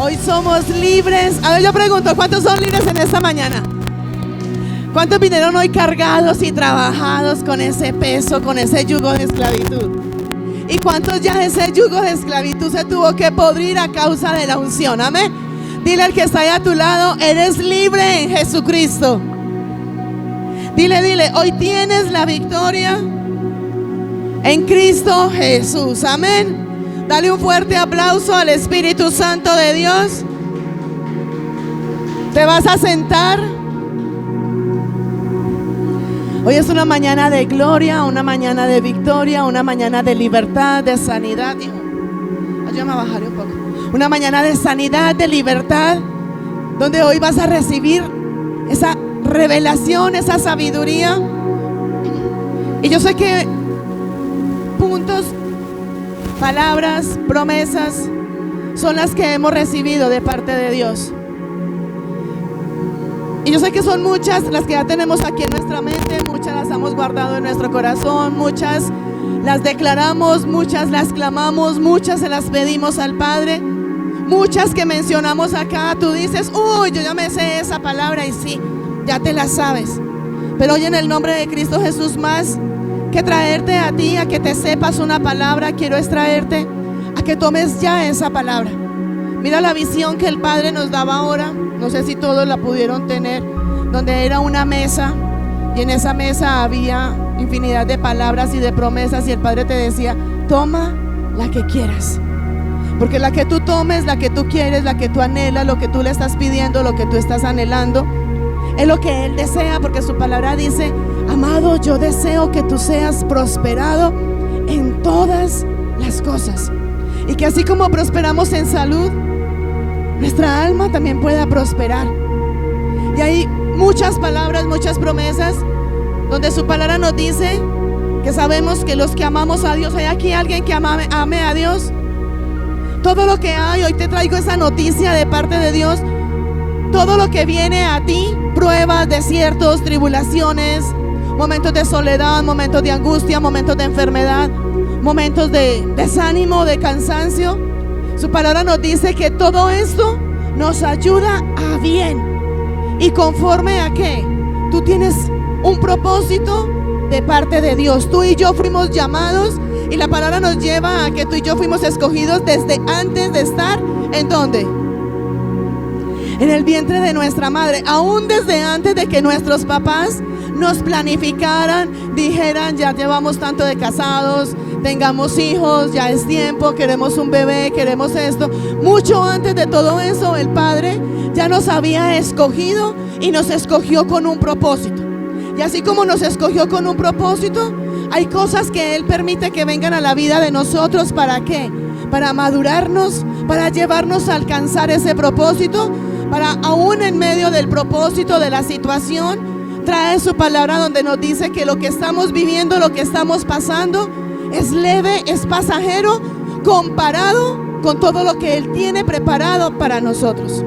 Hoy somos libres. A ver, yo pregunto, ¿cuántos son libres en esta mañana? ¿Cuántos vinieron hoy cargados y trabajados con ese peso, con ese yugo de esclavitud? ¿Y cuántos ya ese yugo de esclavitud se tuvo que podrir a causa de la unción? Amén. Dile al que está ahí a tu lado, eres libre en Jesucristo. Dile, hoy tienes la victoria en Cristo Jesús. Amén. Dale un fuerte aplauso al Espíritu Santo de Dios. Te vas a sentar. Hoy es una mañana de gloria, una mañana de victoria, una mañana de libertad, de sanidad. Ayúdame a bajarle un poco. Una mañana de sanidad, de libertad, donde hoy vas a recibir esa revelación, esa sabiduría. Y yo sé que puntos, palabras, promesas son las que hemos recibido de parte de Dios. Y yo sé que son muchas las que ya tenemos aquí en nuestra mente, muchas las hemos guardado en nuestro corazón, muchas las declaramos, muchas las clamamos, muchas se las pedimos al Padre, muchas que mencionamos acá. Tú dices, uy, yo ya me sé esa palabra, y sí, ya te la sabes. Pero hoy en el nombre de Cristo Jesús, más que traerte a ti a que te sepas una palabra, quiero es traerte a que tomes ya esa palabra. Mira la visión que el Padre nos daba ahora. No sé si todos la pudieron tener, donde era una mesa y en esa mesa había infinidad de palabras y de promesas, y el Padre te decía, toma la que quieras, porque la que tú tomes, la que tú quieres, la que tú anhelas, lo que tú le estás pidiendo, lo que tú estás anhelando, es lo que Él desea, porque su palabra dice, amado, yo deseo que tú seas prosperado en todas las cosas, y que así como prosperamos en salud, nuestra alma también pueda prosperar. Y hay muchas palabras, muchas promesas, donde su palabra nos dice que sabemos que los que amamos a Dios, ¿hay aquí alguien que ame a Dios? Todo lo que hay, hoy te traigo esa noticia de parte de Dios. Todo lo que viene a ti, pruebas, desiertos, tribulaciones, momentos de soledad, momentos de angustia, momentos de enfermedad, momentos de desánimo, de cansancio, su palabra nos dice que todo esto nos ayuda a bien. ¿Y conforme a qué? Tú tienes un propósito de parte de Dios. Tú y yo fuimos llamados, y la palabra nos lleva a que tú y yo fuimos escogidos desde antes de estar ¿en dónde? En el vientre de nuestra madre. Aún desde antes de que nuestros papás nos planificaran, dijeran, ya llevamos tanto de casados, tengamos hijos, ya es tiempo, queremos un bebé, queremos esto. Mucho antes de todo eso, el Padre ya nos había escogido y nos escogió con un propósito. Y así como nos escogió con un propósito, hay cosas que Él permite que vengan a la vida de nosotros. ¿Para qué? Para madurarnos, para llevarnos a alcanzar ese propósito, para aún en medio del propósito de la situación, trae su palabra donde nos dice que lo que estamos viviendo, lo que estamos pasando, es leve, es pasajero, comparado con todo lo que Él tiene preparado para nosotros.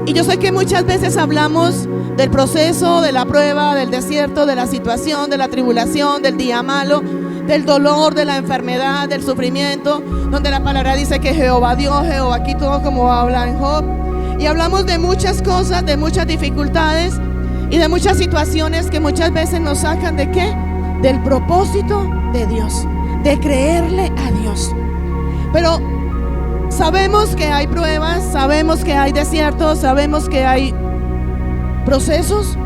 Y yo sé que muchas veces hablamos del proceso, de la prueba, del desierto, de la situación, de la tribulación, del día malo, del dolor, de la enfermedad, del sufrimiento, donde la palabra dice que Jehová dio, Jehová quitó, como habla en Job. Y hablamos de muchas cosas, de muchas dificultades y de muchas situaciones que muchas veces nos sacan ¿de qué? Del propósito de Dios, de creerle a Dios. Pero sabemos que hay pruebas, sabemos que hay desiertos, sabemos que hay procesos,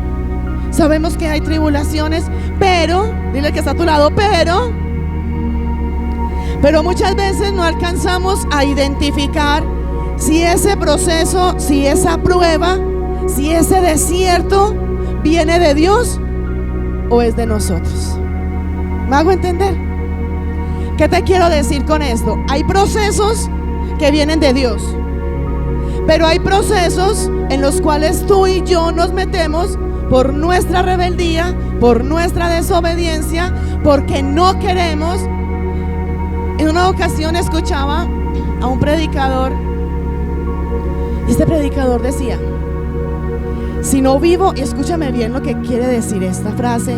sabemos que hay tribulaciones, pero, dile que está a tu lado, pero muchas veces no alcanzamos a identificar si ese proceso, si esa prueba, si ese desierto viene de Dios o es de nosotros. ¿Me hago entender? ¿Qué te quiero decir con esto? Hay procesos que vienen de Dios, pero hay procesos en los cuales tú y yo nos metemos por nuestra rebeldía, por nuestra desobediencia, porque no queremos. En una ocasión escuchaba a un predicador, y este predicador decía, si no vivo, y escúchame bien lo que quiere decir esta frase,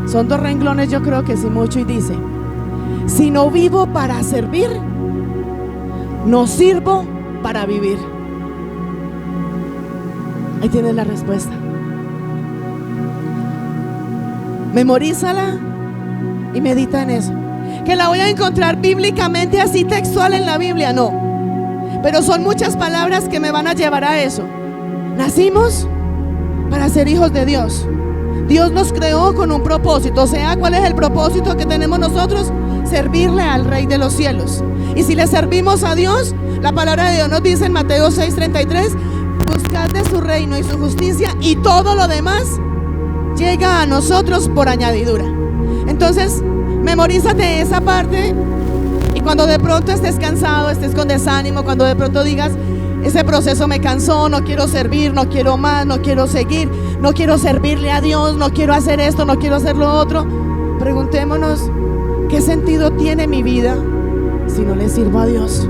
son 2 renglones, yo creo que sí mucho, y dice, si no vivo para servir, no sirvo para vivir? Ahí tienes la respuesta. Memorízala y medita en eso. Que la voy a encontrar bíblicamente así textual en la Biblia, no. Pero son muchas palabras que me van a llevar a eso. Nacimos para ser hijos de Dios. Dios nos creó con un propósito. O sea, ¿cuál es el propósito que tenemos nosotros? Servirle al Rey de los cielos. Y si le servimos a Dios, la palabra de Dios nos dice en Mateo 6:33: buscad de su reino y su justicia, y todo lo demás llega a nosotros por añadidura. Entonces, memorízate esa parte. Y cuando de pronto estés cansado, estés con desánimo, cuando de pronto digas: ese proceso me cansó, no quiero servir, no quiero más, no quiero seguir, no quiero servirle a Dios, no quiero hacer esto, no quiero hacer lo otro, preguntémonos: ¿qué sentido tiene mi vida si no le sirvo a Dios?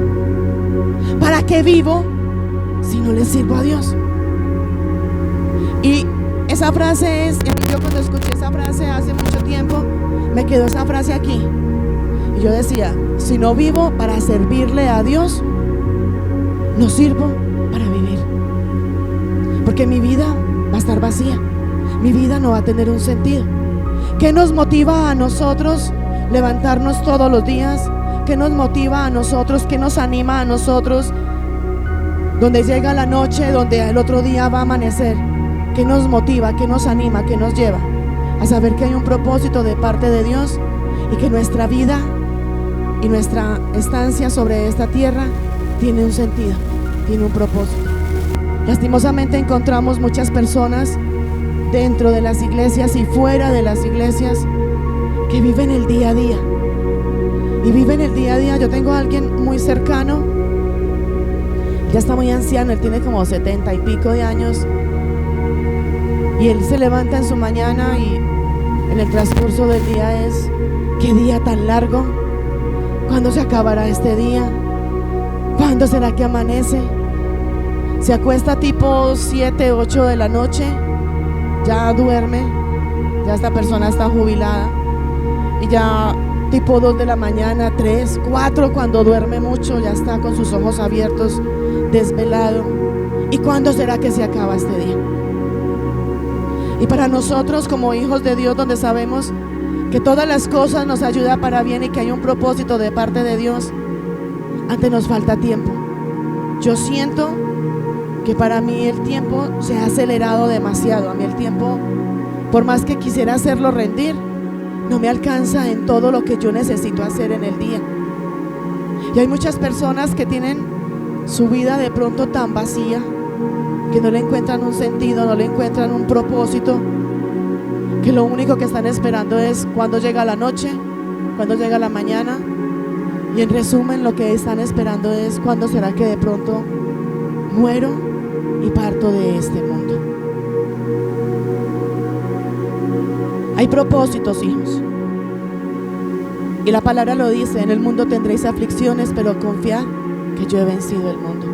¿Para qué vivo si no le sirvo a Dios? Y esa frase es, yo cuando escuché esa frase hace mucho tiempo, me quedó esa frase aquí. Y yo decía: si no vivo para servirle a Dios, no sirvo para vivir. Porque mi vida va a estar vacía. Mi vida no va a tener un sentido. ¿Qué nos motiva a nosotros levantarnos todos los días? ¿Qué nos motiva a nosotros? ¿Qué nos anima a nosotros? Donde llega la noche, donde el otro día va a amanecer. ¿Qué nos motiva? ¿Qué nos anima? ¿Qué nos lleva? A saber que hay un propósito de parte de Dios y que nuestra vida y nuestra estancia sobre esta tierra tiene un sentido, tiene un propósito. Lastimosamente encontramos muchas personas dentro de las iglesias y fuera de las iglesias que viven el día a día. Y viven el día a día. Yo tengo a alguien muy cercano, ya está muy anciano, él tiene como 70 y pico de años, y él se levanta en su mañana y en el transcurso del día es: ¿qué día tan largo? ¿Cuándo se acabará este día? ¿Cuándo será que amanece? Se acuesta tipo 7, 8 de la noche, ya duerme, ya esta persona está jubilada, y ya tipo 2 de la mañana, 3, 4, cuando duerme mucho, ya está con sus ojos abiertos, desvelado. ¿Y cuándo será que se acaba este día? Y para nosotros como hijos de Dios, donde sabemos que todas las cosas nos ayudan para bien y que hay un propósito de parte de Dios, antes nos falta tiempo. Yo siento que para mí el tiempo se ha acelerado demasiado. A mí el tiempo, por más que quisiera hacerlo rendir, no me alcanza en todo lo que yo necesito hacer en el día. Y hay muchas personas que tienen su vida de pronto tan vacía, que no le encuentran un sentido, no le encuentran un propósito, que lo único que están esperando es cuando llega la noche, cuando llega la mañana. Y en resumen, lo que están esperando es: ¿cuándo será que de pronto muero y parto de este mundo? Hay propósitos, hijos. Y la palabra lo dice: en el mundo tendréis aflicciones, pero confiad que yo he vencido el mundo.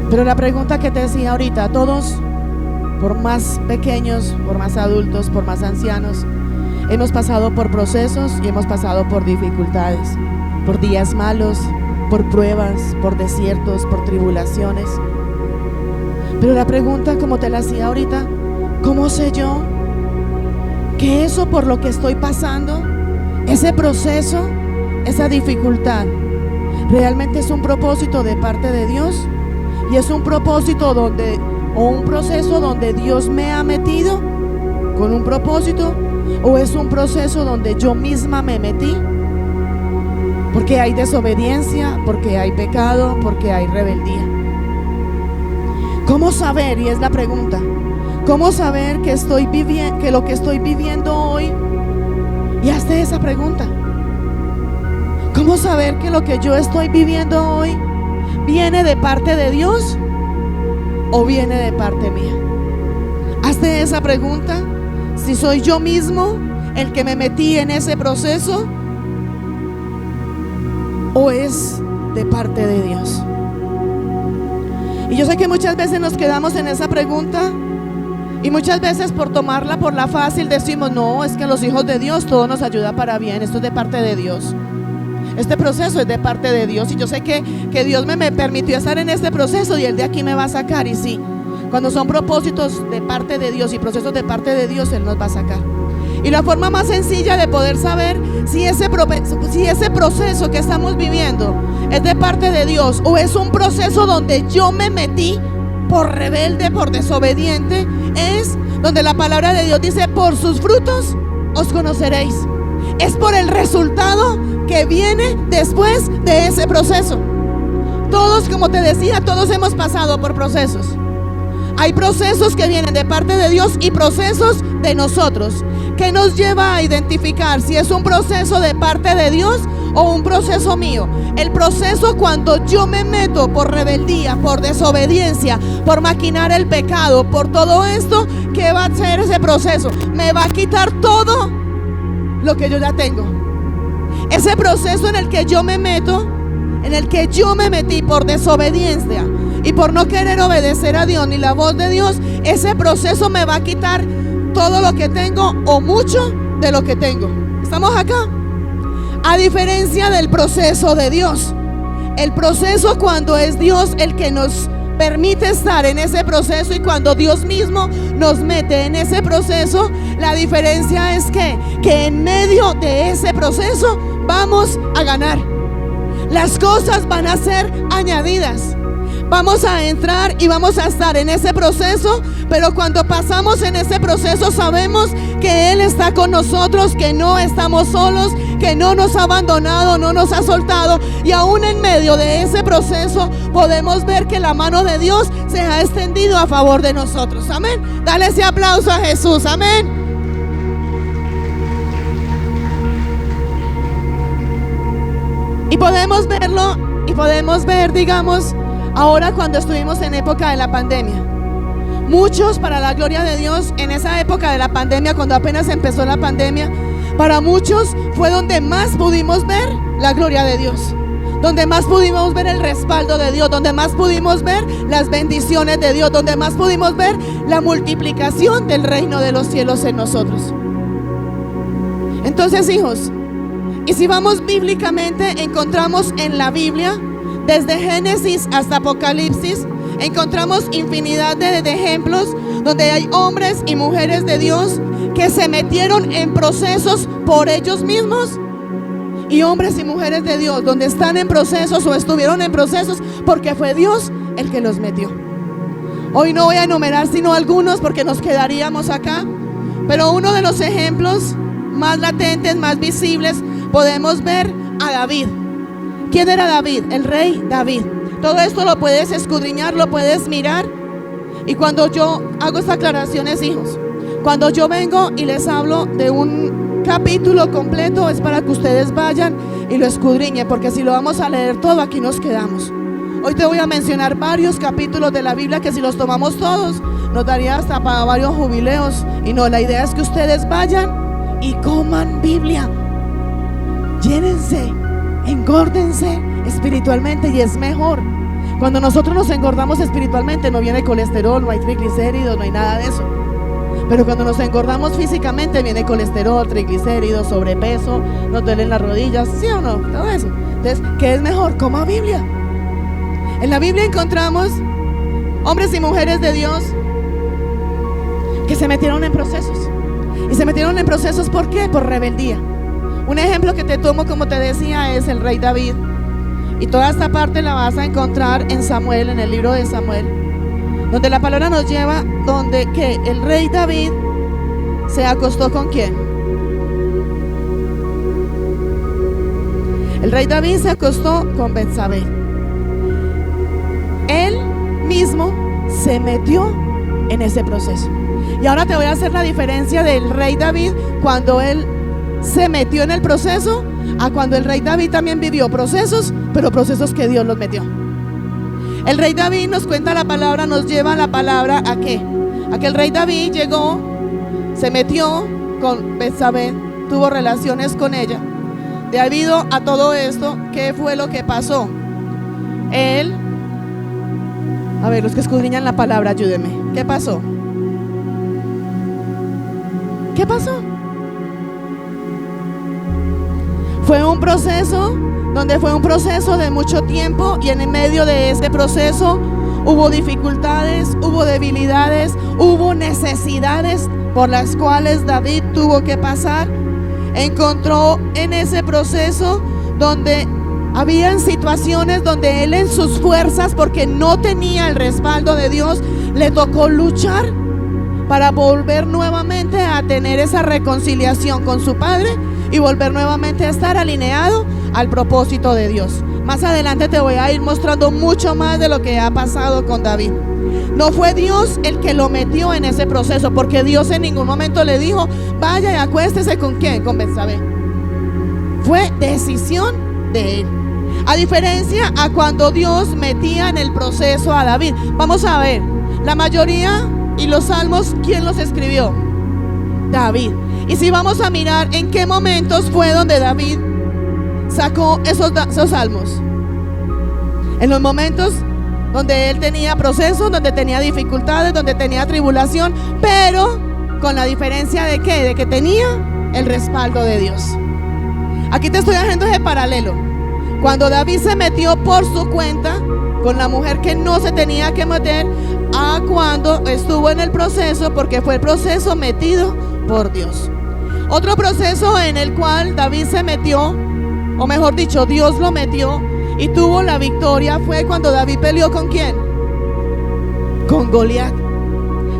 Pero la pregunta que te decía ahorita, todos, por más pequeños, por más adultos, por más ancianos, hemos pasado por procesos y hemos pasado por dificultades, por días malos, por pruebas, por desiertos, por tribulaciones. Pero la pregunta, como te la hacía ahorita: ¿cómo sé yo que eso por lo que estoy pasando, ese proceso, esa dificultad, realmente es un propósito de parte de Dios? Y es un propósito o un proceso donde Dios me ha metido con un propósito, o es un proceso donde yo misma me metí porque hay desobediencia, porque hay pecado, porque hay rebeldía. ¿Cómo saber? Y es la pregunta: ¿cómo saber que lo que estoy viviendo hoy? Y hazte esa pregunta: ¿cómo saber que lo que yo estoy viviendo hoy viene de parte de Dios o viene de parte mía? Hazte esa pregunta. Si soy yo mismo el que me metí en ese proceso, o es de parte de Dios. Y yo sé que muchas veces nos quedamos en esa pregunta, y muchas veces por tomarla por la fácil decimos: no, es que los hijos de Dios todo nos ayuda para bien, esto es de parte de Dios. Este proceso es de parte de Dios y yo sé que Dios me permitió estar en este proceso y Él de aquí me va a sacar. Y sí, cuando son propósitos de parte de Dios y procesos de parte de Dios, Él nos va a sacar. Y la forma más sencilla de poder saber si ese proceso que estamos viviendo es de parte de Dios o es un proceso donde yo me metí por rebelde, por desobediente, es donde la palabra de Dios dice: por sus frutos os conoceréis. Es por el resultado que viene después de ese proceso. Todos, como te decía, todos hemos pasado por procesos. Hay procesos que vienen de parte de Dios y procesos de nosotros, que nos lleva a identificar si es un proceso de parte de Dios o un proceso mío. El proceso cuando yo me meto por rebeldía, por desobediencia, por maquinar el pecado, por todo esto, ¿qué va a hacer ese proceso? Me va a quitar todo lo que yo ya tengo. Ese proceso en el que yo me meto, en el que yo me metí por desobediencia y por no querer obedecer a Dios ni la voz de Dios, ese proceso me va a quitar todo lo que tengo o mucho de lo que tengo. ¿Estamos acá? A diferencia del proceso de Dios. El proceso cuando es Dios el que nos permite estar en ese proceso y cuando Dios mismo nos mete en ese proceso, la diferencia es que en medio de ese proceso vamos a ganar. Las cosas van a ser añadidas. Vamos a entrar y vamos a estar en ese proceso, pero cuando pasamos en ese proceso sabemos que Él está con nosotros, que no estamos solos, que no nos ha abandonado, no nos ha soltado. Y aún en medio de ese proceso podemos ver que la mano de Dios se ha extendido a favor de nosotros. Amén. Dale ese aplauso a Jesús. Amén. Y podemos verlo y podemos ver, digamos, ahora cuando estuvimos en época de la pandemia. Muchos, para la gloria de Dios, en esa época de la pandemia, cuando apenas empezó la pandemia, para muchos fue donde más pudimos ver la gloria de Dios, donde más pudimos ver el respaldo de Dios, donde más pudimos ver las bendiciones de Dios, donde más pudimos ver la multiplicación del reino de los cielos en nosotros. Entonces, hijos, y si vamos bíblicamente, encontramos en la Biblia, desde Génesis hasta Apocalipsis, encontramos infinidad de ejemplos donde hay hombres y mujeres de Dios que se metieron en procesos por ellos mismos, y hombres y mujeres de Dios donde están en procesos o estuvieron en procesos porque fue Dios el que los metió. Hoy no voy a enumerar sino algunos porque nos quedaríamos acá, pero uno de los ejemplos más latentes, más visibles, podemos ver a David. ¿Quién era David? El rey David. Todo esto lo puedes escudriñar, lo puedes mirar. Y cuando yo hago estas aclaraciones, hijos, cuando yo vengo y les hablo de un capítulo completo, es para que ustedes vayan y lo escudriñen, porque si lo vamos a leer todo, aquí nos quedamos. Hoy te voy a mencionar varios capítulos de la Biblia que si los tomamos todos, nos daría hasta para varios jubileos. Y no, la idea es que ustedes vayan y coman Biblia. Llénense, engórdense espiritualmente, y es mejor. Cuando nosotros nos engordamos espiritualmente, no viene colesterol, no hay triglicéridos, no hay nada de eso. Pero cuando nos engordamos físicamente, viene colesterol, triglicéridos, sobrepeso, nos duelen las rodillas, ¿sí o no? Todo eso. Entonces, ¿qué es mejor? Coma Biblia. En la Biblia encontramos hombres y mujeres de Dios que se metieron en procesos. Y se metieron en procesos, ¿por qué? Por rebeldía. Un ejemplo que te tomo, como te decía, es el rey David. Y toda esta parte la vas a encontrar en Samuel, en el libro de Samuel, donde la palabra nos lleva donde que el rey David se acostó ¿con quién? El rey David se acostó con Betsabé. Él mismo se metió en ese proceso. Y ahora te voy a hacer la diferencia del rey David cuando él se metió en el proceso a cuando el rey David también vivió procesos, pero procesos que Dios los metió. El rey David, nos cuenta la palabra, nos lleva la palabra ¿a qué? A que el rey David llegó, se metió con Betsabé, tuvo relaciones con ella. Debido a todo esto, ¿qué fue lo que pasó? Él, a ver, los que escudriñan la palabra, ayúdenme. ¿Qué pasó? ¿Qué pasó? Fue un proceso de mucho tiempo, y en medio de ese proceso hubo dificultades, hubo debilidades, hubo necesidades por las cuales David tuvo que pasar. Encontró en ese proceso donde habían situaciones donde él en sus fuerzas, porque no tenía el respaldo de Dios, le tocó luchar para volver nuevamente a tener esa reconciliación con su padre y volver nuevamente a estar alineado al propósito de Dios. Más adelante te voy a ir mostrando mucho más de lo que ha pasado con David. No fue Dios el que lo metió en ese proceso, porque Dios en ningún momento le dijo: vaya y acuéstese con quién, con Betsabé. Fue decisión de él. A diferencia a cuando Dios metía en el proceso a David. Vamos a ver, la mayoría y los salmos, ¿quién los escribió? David. Y si vamos a mirar en qué momentos fue donde David sacó esos salmos. En los momentos donde él tenía procesos, donde tenía dificultades, donde tenía tribulación, pero con la diferencia de ¿qué? De que tenía el respaldo de Dios. Aquí te estoy haciendo ese paralelo. Cuando David se metió por su cuenta con la mujer que no se tenía que meter, a cuando estuvo en el proceso, porque fue el proceso metido por Dios. Otro proceso en el cual David se metió, o mejor dicho, Dios lo metió y tuvo la victoria, fue cuando David peleó ¿con quién? Con Goliat.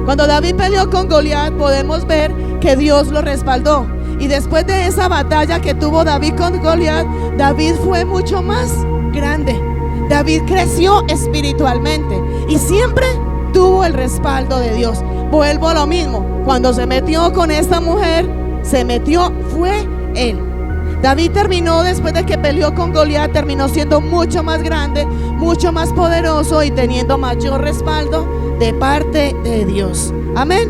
Cuando David peleó con Goliat, podemos ver que Dios lo respaldó. Y después de esa batalla que tuvo David con Goliat, David fue mucho más grande. David creció espiritualmente y siempre tuvo el respaldo de Dios. Vuelvo a lo mismo, cuando se metió con esta mujer, fue él. David terminó, después de que peleó con Goliat, terminó siendo mucho más grande, mucho más poderoso y teniendo mayor respaldo de parte de Dios. Amén.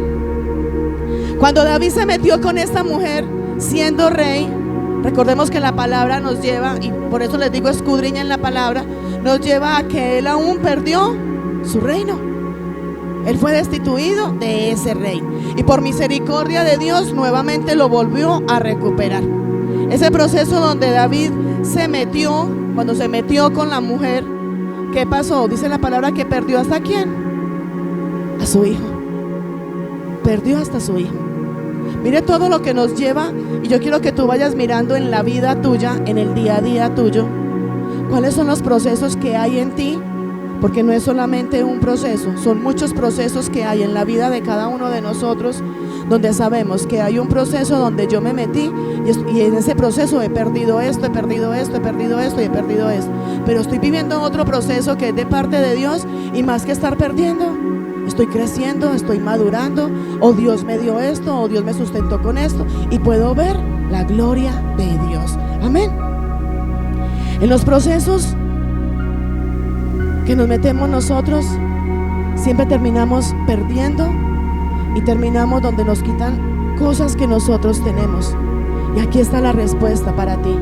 Cuando David se metió con esta mujer siendo rey, recordemos que la palabra nos lleva, y por eso les digo escudriña en la palabra, nos lleva a que él aún perdió su reino. Él fue destituido de ese rey y por misericordia de Dios nuevamente lo volvió a recuperar. Ese proceso donde David se metió, cuando se metió con la mujer, ¿qué pasó? Dice la palabra que perdió ¿hasta quién? A su hijo. Perdió hasta su hijo. Mire todo lo que nos lleva, y yo quiero que tú vayas mirando en la vida tuya, en el día a día tuyo, cuáles son los procesos que hay en ti, porque no es solamente un proceso, son muchos procesos que hay en la vida de cada uno de nosotros, donde sabemos que hay un proceso donde yo me metí y en ese proceso he perdido esto, he perdido esto, he perdido esto y he perdido esto, pero estoy viviendo otro proceso que es de parte de Dios, y más que estar perdiendo, estoy creciendo, estoy madurando, o Dios me dio esto, o Dios me sustentó con esto, y puedo ver la gloria de Dios. Amén. En los procesos que nos metemos nosotros, siempre terminamos perdiendo y terminamos donde nos quitan cosas que nosotros tenemos. Y aquí está la respuesta para ti.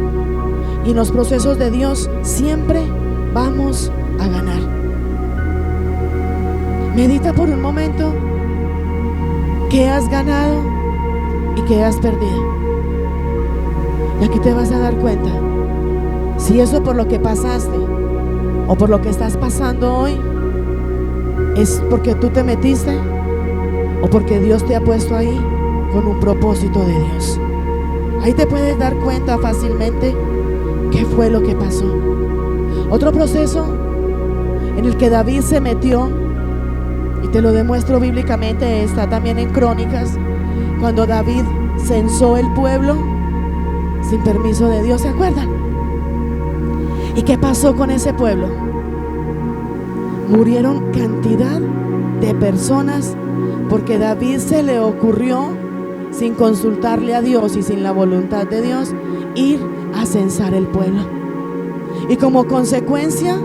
Y en los procesos de Dios siempre vamos a ganar. Medita por un momento qué has ganado y qué has perdido. Y aquí te vas a dar cuenta si eso por lo que pasaste o por lo que estás pasando hoy es porque tú te metiste o porque Dios te ha puesto ahí con un propósito de Dios. Ahí te puedes dar cuenta fácilmente qué fue lo que pasó. Otro proceso en el que David se metió, y te lo demuestro bíblicamente, está también en Crónicas, cuando David censó el pueblo sin permiso de Dios. ¿Se acuerdan? ¿Y qué pasó con ese pueblo? Murieron cantidad de personas porque David se le ocurrió, sin consultarle a Dios y sin la voluntad de Dios, ir a censar el pueblo. Y como consecuencia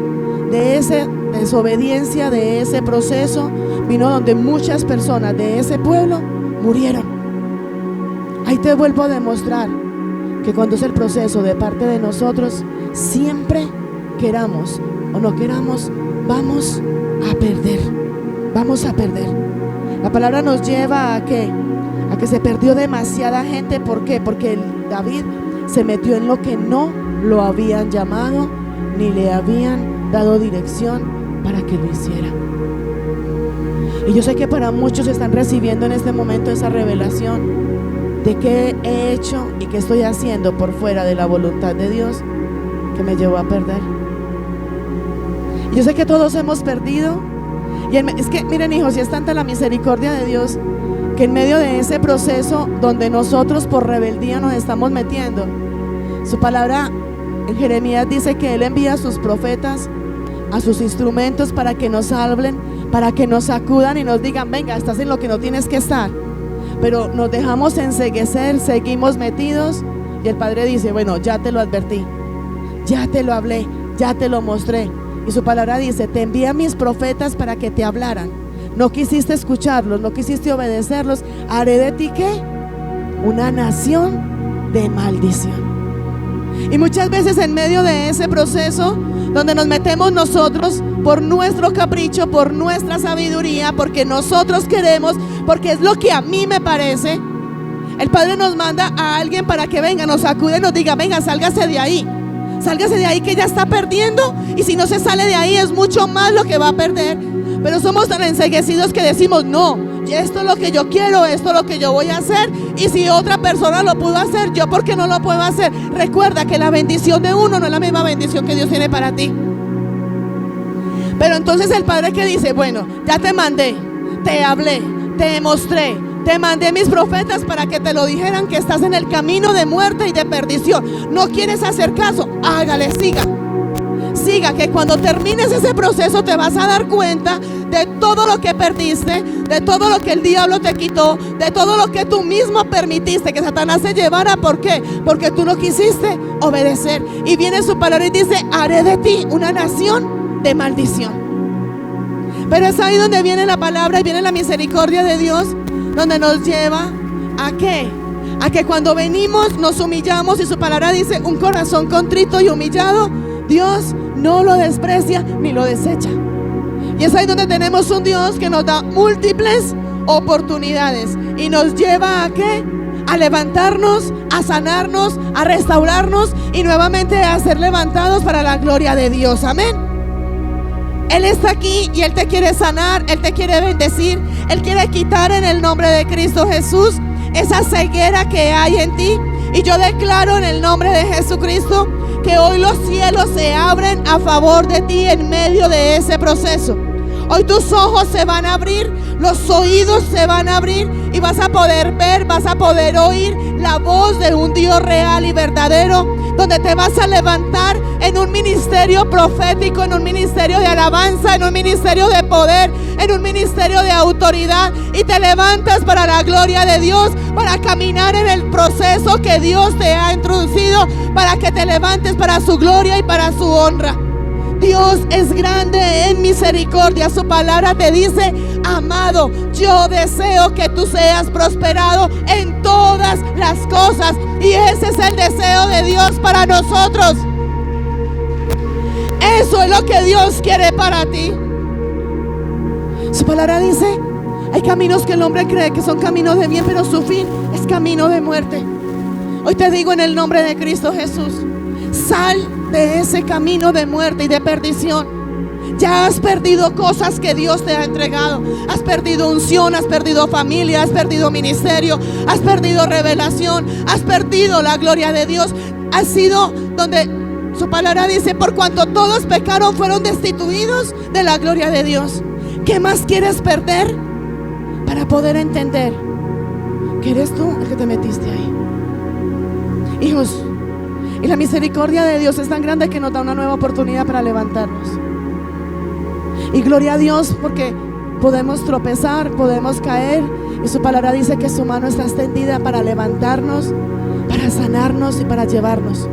de esa desobediencia, de ese proceso, vino donde muchas personas de ese pueblo murieron. Ahí te vuelvo a demostrar que cuando es el proceso de parte de nosotros, siempre queramos o no queramos, vamos a perder. Vamos a perder. La palabra nos lleva a que se perdió demasiada gente. ¿Por qué? Porque David se metió en lo que no lo habían llamado ni le habían dado dirección para que lo hiciera. Y yo sé que para muchos están recibiendo en este momento esa revelación de qué he hecho y qué estoy haciendo por fuera de la voluntad de Dios que me llevó a perder. Y yo sé que todos hemos perdido. Y es que miren, hijos, y es tanta la misericordia de Dios que en medio de ese proceso donde nosotros por rebeldía nos estamos metiendo, su palabra en Jeremías dice que Él envía a sus profetas, a sus instrumentos, para que nos hablen, para que nos sacudan y nos digan: venga, estás en lo que no tienes que estar. Pero nos dejamos enceguecer, seguimos metidos, y el Padre dice: bueno, ya te lo advertí, ya te lo hablé, ya te lo mostré. Y su palabra dice: te envié a mis profetas para que te hablaran. No quisiste escucharlos, no quisiste obedecerlos. Haré de ti, ¿qué? Una nación de maldición. Y muchas veces en medio de ese proceso donde nos metemos nosotros por nuestro capricho, por nuestra sabiduría, porque nosotros queremos, porque es lo que a mí me parece, el Padre nos manda a alguien para que venga, nos sacude y nos diga: venga, sálgase de ahí. Sálgase de ahí, que ya está perdiendo. Y si no se sale de ahí es mucho más lo que va a perder. Pero somos tan enceguecidos que decimos: no, esto es lo que yo quiero, esto es lo que yo voy a hacer. Y si otra persona lo pudo hacer, yo ¿por qué no lo puedo hacer? Recuerda que la bendición de uno no es la misma bendición que Dios tiene para ti. Pero entonces el Padre, que dice: bueno, ya te mandé, te hablé, te mostré, te mandé mis profetas para que te lo dijeran, que estás en el camino de muerte y de perdición. No quieres hacer caso, hágale, siga. Siga, que cuando termines ese proceso te vas a dar cuenta de todo lo que perdiste, de todo lo que el diablo te quitó, de todo lo que tú mismo permitiste que Satanás se llevara. ¿Por qué? Porque tú no quisiste obedecer. Y viene su palabra y dice: haré de ti una nación de maldición. Pero es ahí donde viene la palabra y viene la misericordia de Dios, donde nos lleva ¿a qué? A que cuando venimos nos humillamos, y su palabra dice: un corazón contrito y humillado Dios no lo desprecia ni lo desecha. Y es ahí donde tenemos un Dios que nos da múltiples oportunidades y nos lleva ¿a qué? A levantarnos, a sanarnos, a restaurarnos y nuevamente a ser levantados para la gloria de Dios. Amén. Él está aquí y Él te quiere sanar, Él te quiere bendecir, Él quiere quitar en el nombre de Cristo Jesús esa ceguera que hay en ti. Y yo declaro en el nombre de Jesucristo que hoy los cielos se abren a favor de ti en medio de ese proceso. Hoy tus ojos se van a abrir, los oídos se van a abrir y vas a poder ver, vas a poder oír la voz de un Dios real y verdadero, donde te vas a levantar en un ministerio profético, en un ministerio de alabanza, en un ministerio de poder, en un ministerio de autoridad, y te levantas para la gloria de Dios, para caminar en el proceso que Dios te ha introducido, para que te levantes para su gloria y para su honra. Dios es grande en misericordia. Su palabra te dice: amado, yo deseo que tú seas prosperado en todas las cosas. Y ese es el deseo de Dios para nosotros. Eso es lo que Dios quiere para ti. Su palabra dice: hay caminos que el hombre cree que son caminos de bien, pero su fin es camino de muerte. Hoy te digo en el nombre de Cristo Jesús: sal de ese camino de muerte y de perdición. Ya has perdido cosas que Dios te ha entregado. Has perdido unción, has perdido familia, has perdido ministerio, has perdido revelación, has perdido la gloria de Dios. Has sido donde su palabra dice: por cuanto todos pecaron, fueron destituidos de la gloria de Dios. ¿Qué más quieres perder para poder entender que eres tú el que te metiste ahí? Hijos, y la misericordia de Dios es tan grande que nos da una nueva oportunidad para levantarnos. Y gloria a Dios, porque podemos tropezar, podemos caer, y su palabra dice que su mano está extendida para levantarnos, para sanarnos y para llevarnos.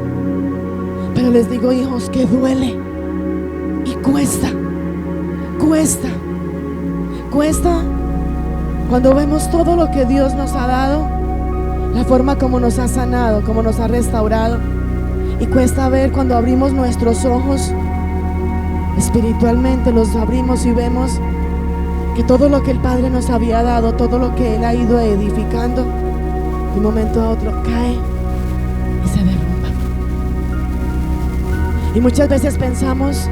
Pero les digo, hijos, que duele y cuesta cuando vemos todo lo que Dios nos ha dado, la forma como nos ha sanado, como nos ha restaurado. Y cuesta ver cuando abrimos nuestros ojos espiritualmente, los abrimos y vemos que todo lo que el Padre nos había dado, todo lo que Él ha ido edificando, de un momento a otro cae y se derrumba. Y muchas veces pensamos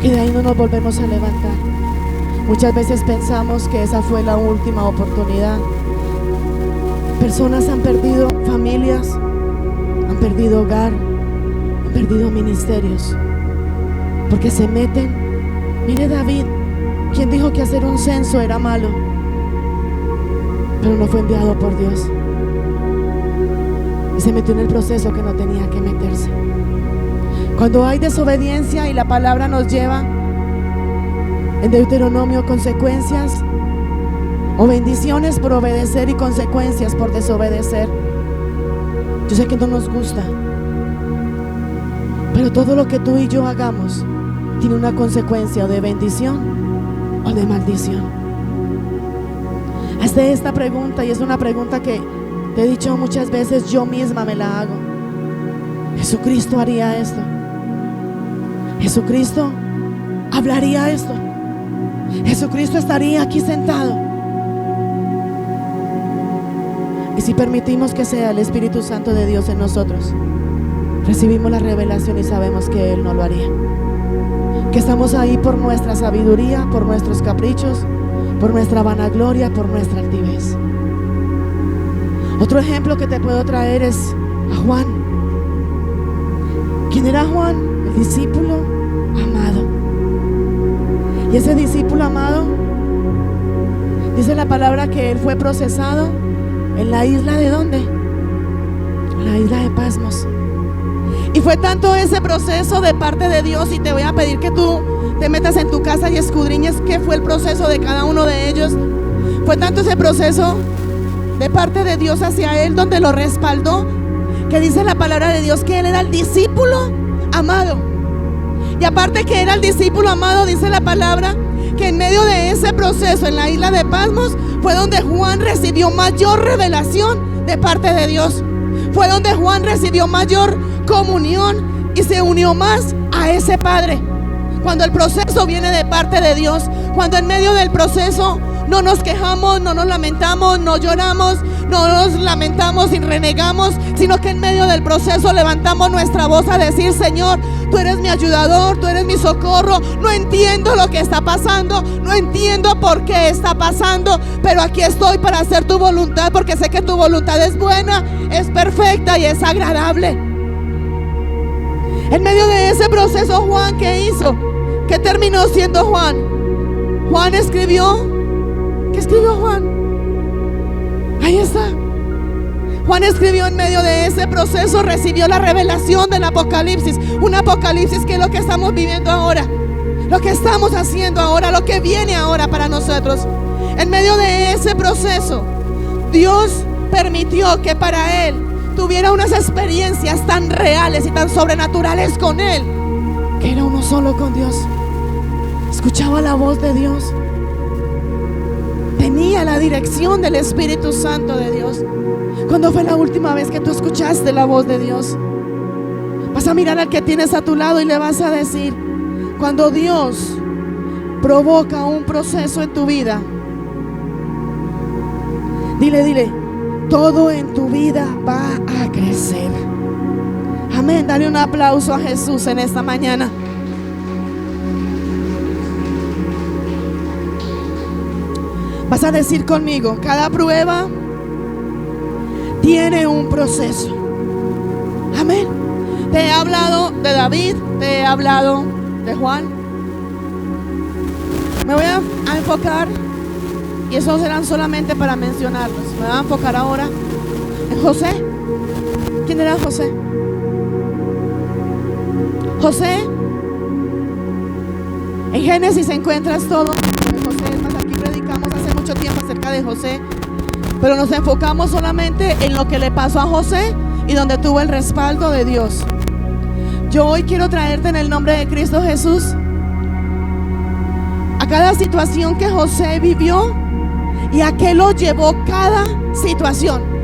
que de ahí no nos volvemos a levantar. Muchas veces pensamos que esa fue la última oportunidad. Personas han perdido familias, han perdido hogar, han perdido ministerios, porque se meten. Mire David, quien dijo que hacer un censo era malo, pero no fue enviado por Dios, y se metió en el proceso que no tenía que meterse. Cuando hay desobediencia y la palabra nos lleva en Deuteronomio consecuencias o bendiciones por obedecer y consecuencias por desobedecer. Yo sé que no nos gusta, pero todo lo que tú y yo hagamos tiene una consecuencia o de bendición o de maldición. Hazte esta pregunta, y es una pregunta que te he dicho muchas veces, yo misma me la hago. ¿Jesucristo haría esto? ¿Jesucristo hablaría esto? ¿Jesucristo estaría aquí sentado? Y si permitimos que sea el Espíritu Santo de Dios en nosotros, recibimos la revelación y sabemos que Él no lo haría. Que estamos ahí por nuestra sabiduría, por nuestros caprichos, por nuestra vanagloria, por nuestra altivez. Otro ejemplo que te puedo traer es a Juan. ¿Quién era Juan? El discípulo amado. Y ese discípulo amado, dice la palabra que él fue procesado en la isla ¿de dónde? En la isla de Patmos. Y fue tanto ese proceso de parte de Dios, y te voy a pedir que tú te metas en tu casa y escudriñes qué fue el proceso de cada uno de ellos. Fue tanto ese proceso de parte de Dios hacia él, donde lo respaldó, que dice la palabra de Dios que él era el discípulo amado. Y aparte que era el discípulo amado, dice la palabra que en medio de ese proceso en la isla de Patmos fue donde Juan recibió mayor revelación de parte de Dios. Fue donde Juan recibió mayor comunión y se unió más a ese Padre. Cuando el proceso viene de parte de Dios, cuando en medio del proceso no nos quejamos, no nos lamentamos, no lloramos, no nos lamentamos y renegamos, sino que en medio del proceso levantamos nuestra voz a decir: Señor, tú eres mi ayudador, tú eres mi socorro. No entiendo lo que está pasando, no entiendo por qué está pasando, pero aquí estoy para hacer tu voluntad, porque sé que tu voluntad es buena, es perfecta y es agradable. En medio de ese proceso, Juan, ¿qué hizo? ¿Qué terminó siendo Juan? Juan escribió. ¿Qué escribió Juan? Ahí está. Juan escribió en medio de ese proceso, recibió la revelación del Apocalipsis. Un Apocalipsis que es lo que estamos viviendo ahora, lo que estamos haciendo ahora, lo que viene ahora para nosotros. En medio de ese proceso, Dios permitió que para él tuviera unas experiencias tan reales y tan sobrenaturales con él, que era uno solo con Dios. Escuchaba la voz de Dios, tenía la dirección del Espíritu Santo de Dios. ¿Cuándo fue la última vez que tú escuchaste la voz de Dios? Vas a mirar al que tienes a tu lado y le vas a decir: cuando Dios provoca un proceso en tu vida, dile, todo en tu vida va a crecer. Amén. Dale un aplauso a Jesús en esta mañana. Vas a decir conmigo: cada prueba tiene un proceso. Amén. Te he hablado de David, te he hablado de Juan. Me voy a enfocar, y esos serán solamente para mencionarlos. Me voy a enfocar ahora en José. ¿Quién era José? José, en Génesis encuentras todo de José. Es más, aquí predicamos hace mucho tiempo acerca de José, pero nos enfocamos solamente en lo que le pasó a José y donde tuvo el respaldo de Dios. Yo hoy quiero traerte en el nombre de Cristo Jesús a cada situación que José vivió y a qué lo llevó cada situación.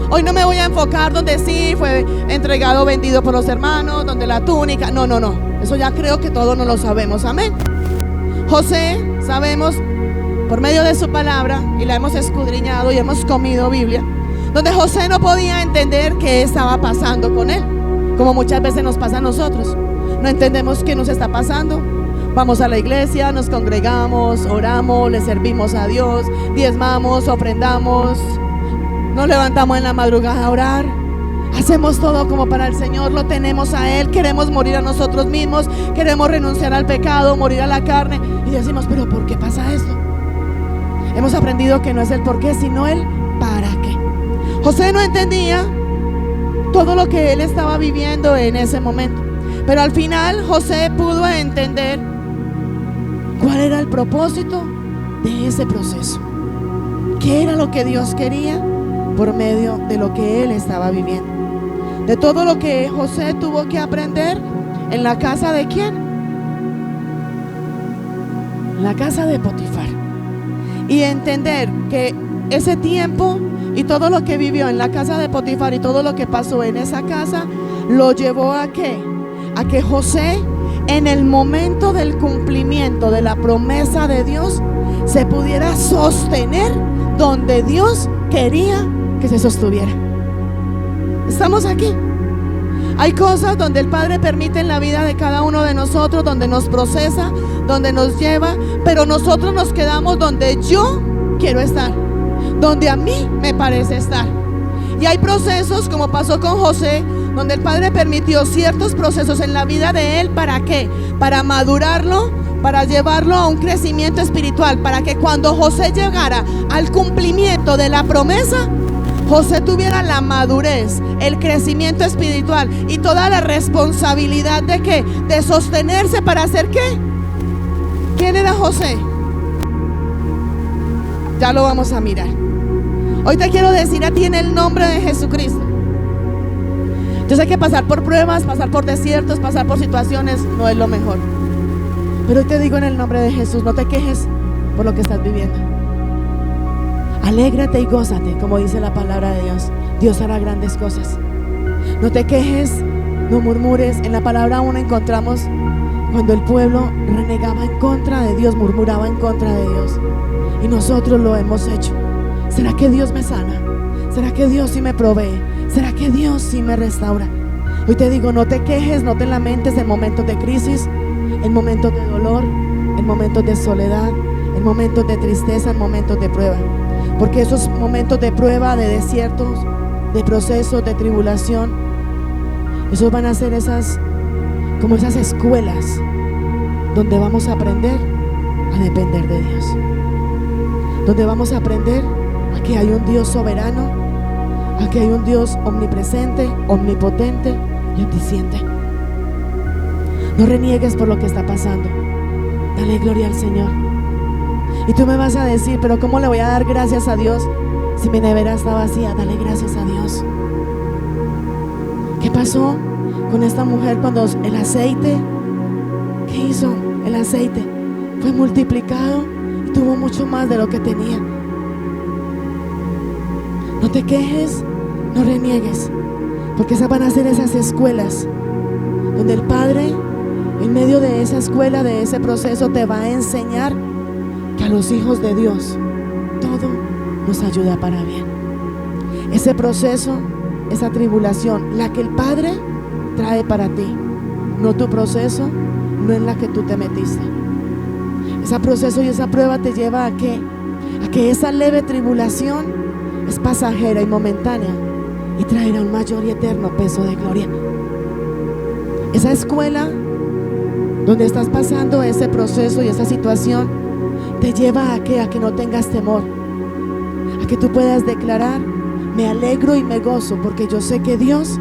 Hoy no me voy a enfocar donde sí fue entregado, vendido por los hermanos, donde la túnica. No. Eso ya creo que todos no lo sabemos. Amén. José, sabemos por medio de su palabra, y la hemos escudriñado y hemos comido Biblia, donde José no podía entender qué estaba pasando con él. como muchas veces nos pasa a nosotros. No entendemos qué nos está pasando. Vamos a la iglesia, nos congregamos, oramos, le servimos a Dios, diezmamos, ofrendamos, nos levantamos en la madrugada a orar, hacemos todo como para el Señor, lo tenemos a Él, queremos morir a nosotros mismos, queremos renunciar al pecado, morir a la carne, y decimos, pero ¿por qué pasa esto? Hemos aprendido que no es el por qué, sino el para qué. José no entendía todo lo que él estaba viviendo en ese momento, pero al final José pudo entender cuál era el propósito de ese proceso, qué era lo que Dios quería por medio de lo que él estaba viviendo, de todo lo que José tuvo que aprender en la casa de ¿quién? En la casa de Potifar, y entender que ese tiempo y todo lo que vivió en la casa de Potifar y todo lo que pasó en esa casa lo llevó a ¿qué? A que José, en el momento del cumplimiento de la promesa de Dios, se pudiera sostener donde Dios quería que se sostuviera. Estamos aquí. Hay cosas donde el Padre permite en la vida de cada uno de nosotros, donde nos procesa, donde nos lleva, pero nosotros nos quedamos donde yo quiero estar, donde a mí me parece estar. Y hay procesos, como pasó con José, donde el Padre permitió ciertos procesos en la vida de él. ¿Para qué? Para madurarlo, para llevarlo a un crecimiento espiritual, para que cuando José llegara al cumplimiento de la promesa, José tuviera la madurez, el crecimiento espiritual y toda la responsabilidad de ¿qué? De sostenerse para hacer ¿qué? ¿Quién era José? Ya lo vamos a mirar. Hoy te quiero decir a ti en el nombre de Jesucristo. Yo sé que pasar por pruebas, pasar por desiertos, pasar por situaciones no es lo mejor, pero hoy te digo en el nombre de Jesús, no te quejes por lo que estás viviendo. Alégrate y gózate, como dice la palabra de Dios. Dios hará grandes cosas. No te quejes, no murmures. En la palabra aún encontramos cuando el pueblo renegaba en contra de Dios, murmuraba en contra de Dios, y nosotros lo hemos hecho. ¿Será que Dios me sana? ¿Será que Dios sí me provee? ¿Será que Dios sí me restaura? Hoy te digo, no te quejes, no te lamentes en momentos de crisis, en momentos de dolor, en momentos de soledad, en momentos de tristeza, en momentos de prueba. Porque esos momentos de prueba, de desiertos, de procesos, de tribulación, esos van a ser como esas escuelas donde vamos a aprender a depender de Dios, donde vamos a aprender a que hay un Dios soberano, a que hay un Dios omnipresente, omnipotente y omnisciente. No reniegues por lo que está pasando, dale gloria al Señor. Y tú me vas a decir, pero ¿cómo le voy a dar gracias a Dios si mi nevera está vacía? Dale gracias a Dios. ¿Qué pasó con esta mujer cuando el aceite, qué hizo? El aceite fue multiplicado y tuvo mucho más de lo que tenía. No te quejes, no reniegues, porque esas van a ser esas escuelas donde el Padre, en medio de esa escuela, de ese proceso, te va a enseñar que a los hijos de Dios todo nos ayuda para bien. Ese proceso, esa tribulación, la que el Padre trae para ti, no tu proceso, no en la que tú te metiste. Ese proceso y esa prueba te lleva a que esa leve tribulación es pasajera y momentánea y traerá un mayor y eterno peso de gloria. Esa escuela donde estás pasando ese proceso y esa situación te lleva a que no tengas temor, a que tú puedas declarar: me alegro y me gozo, porque yo sé que Dios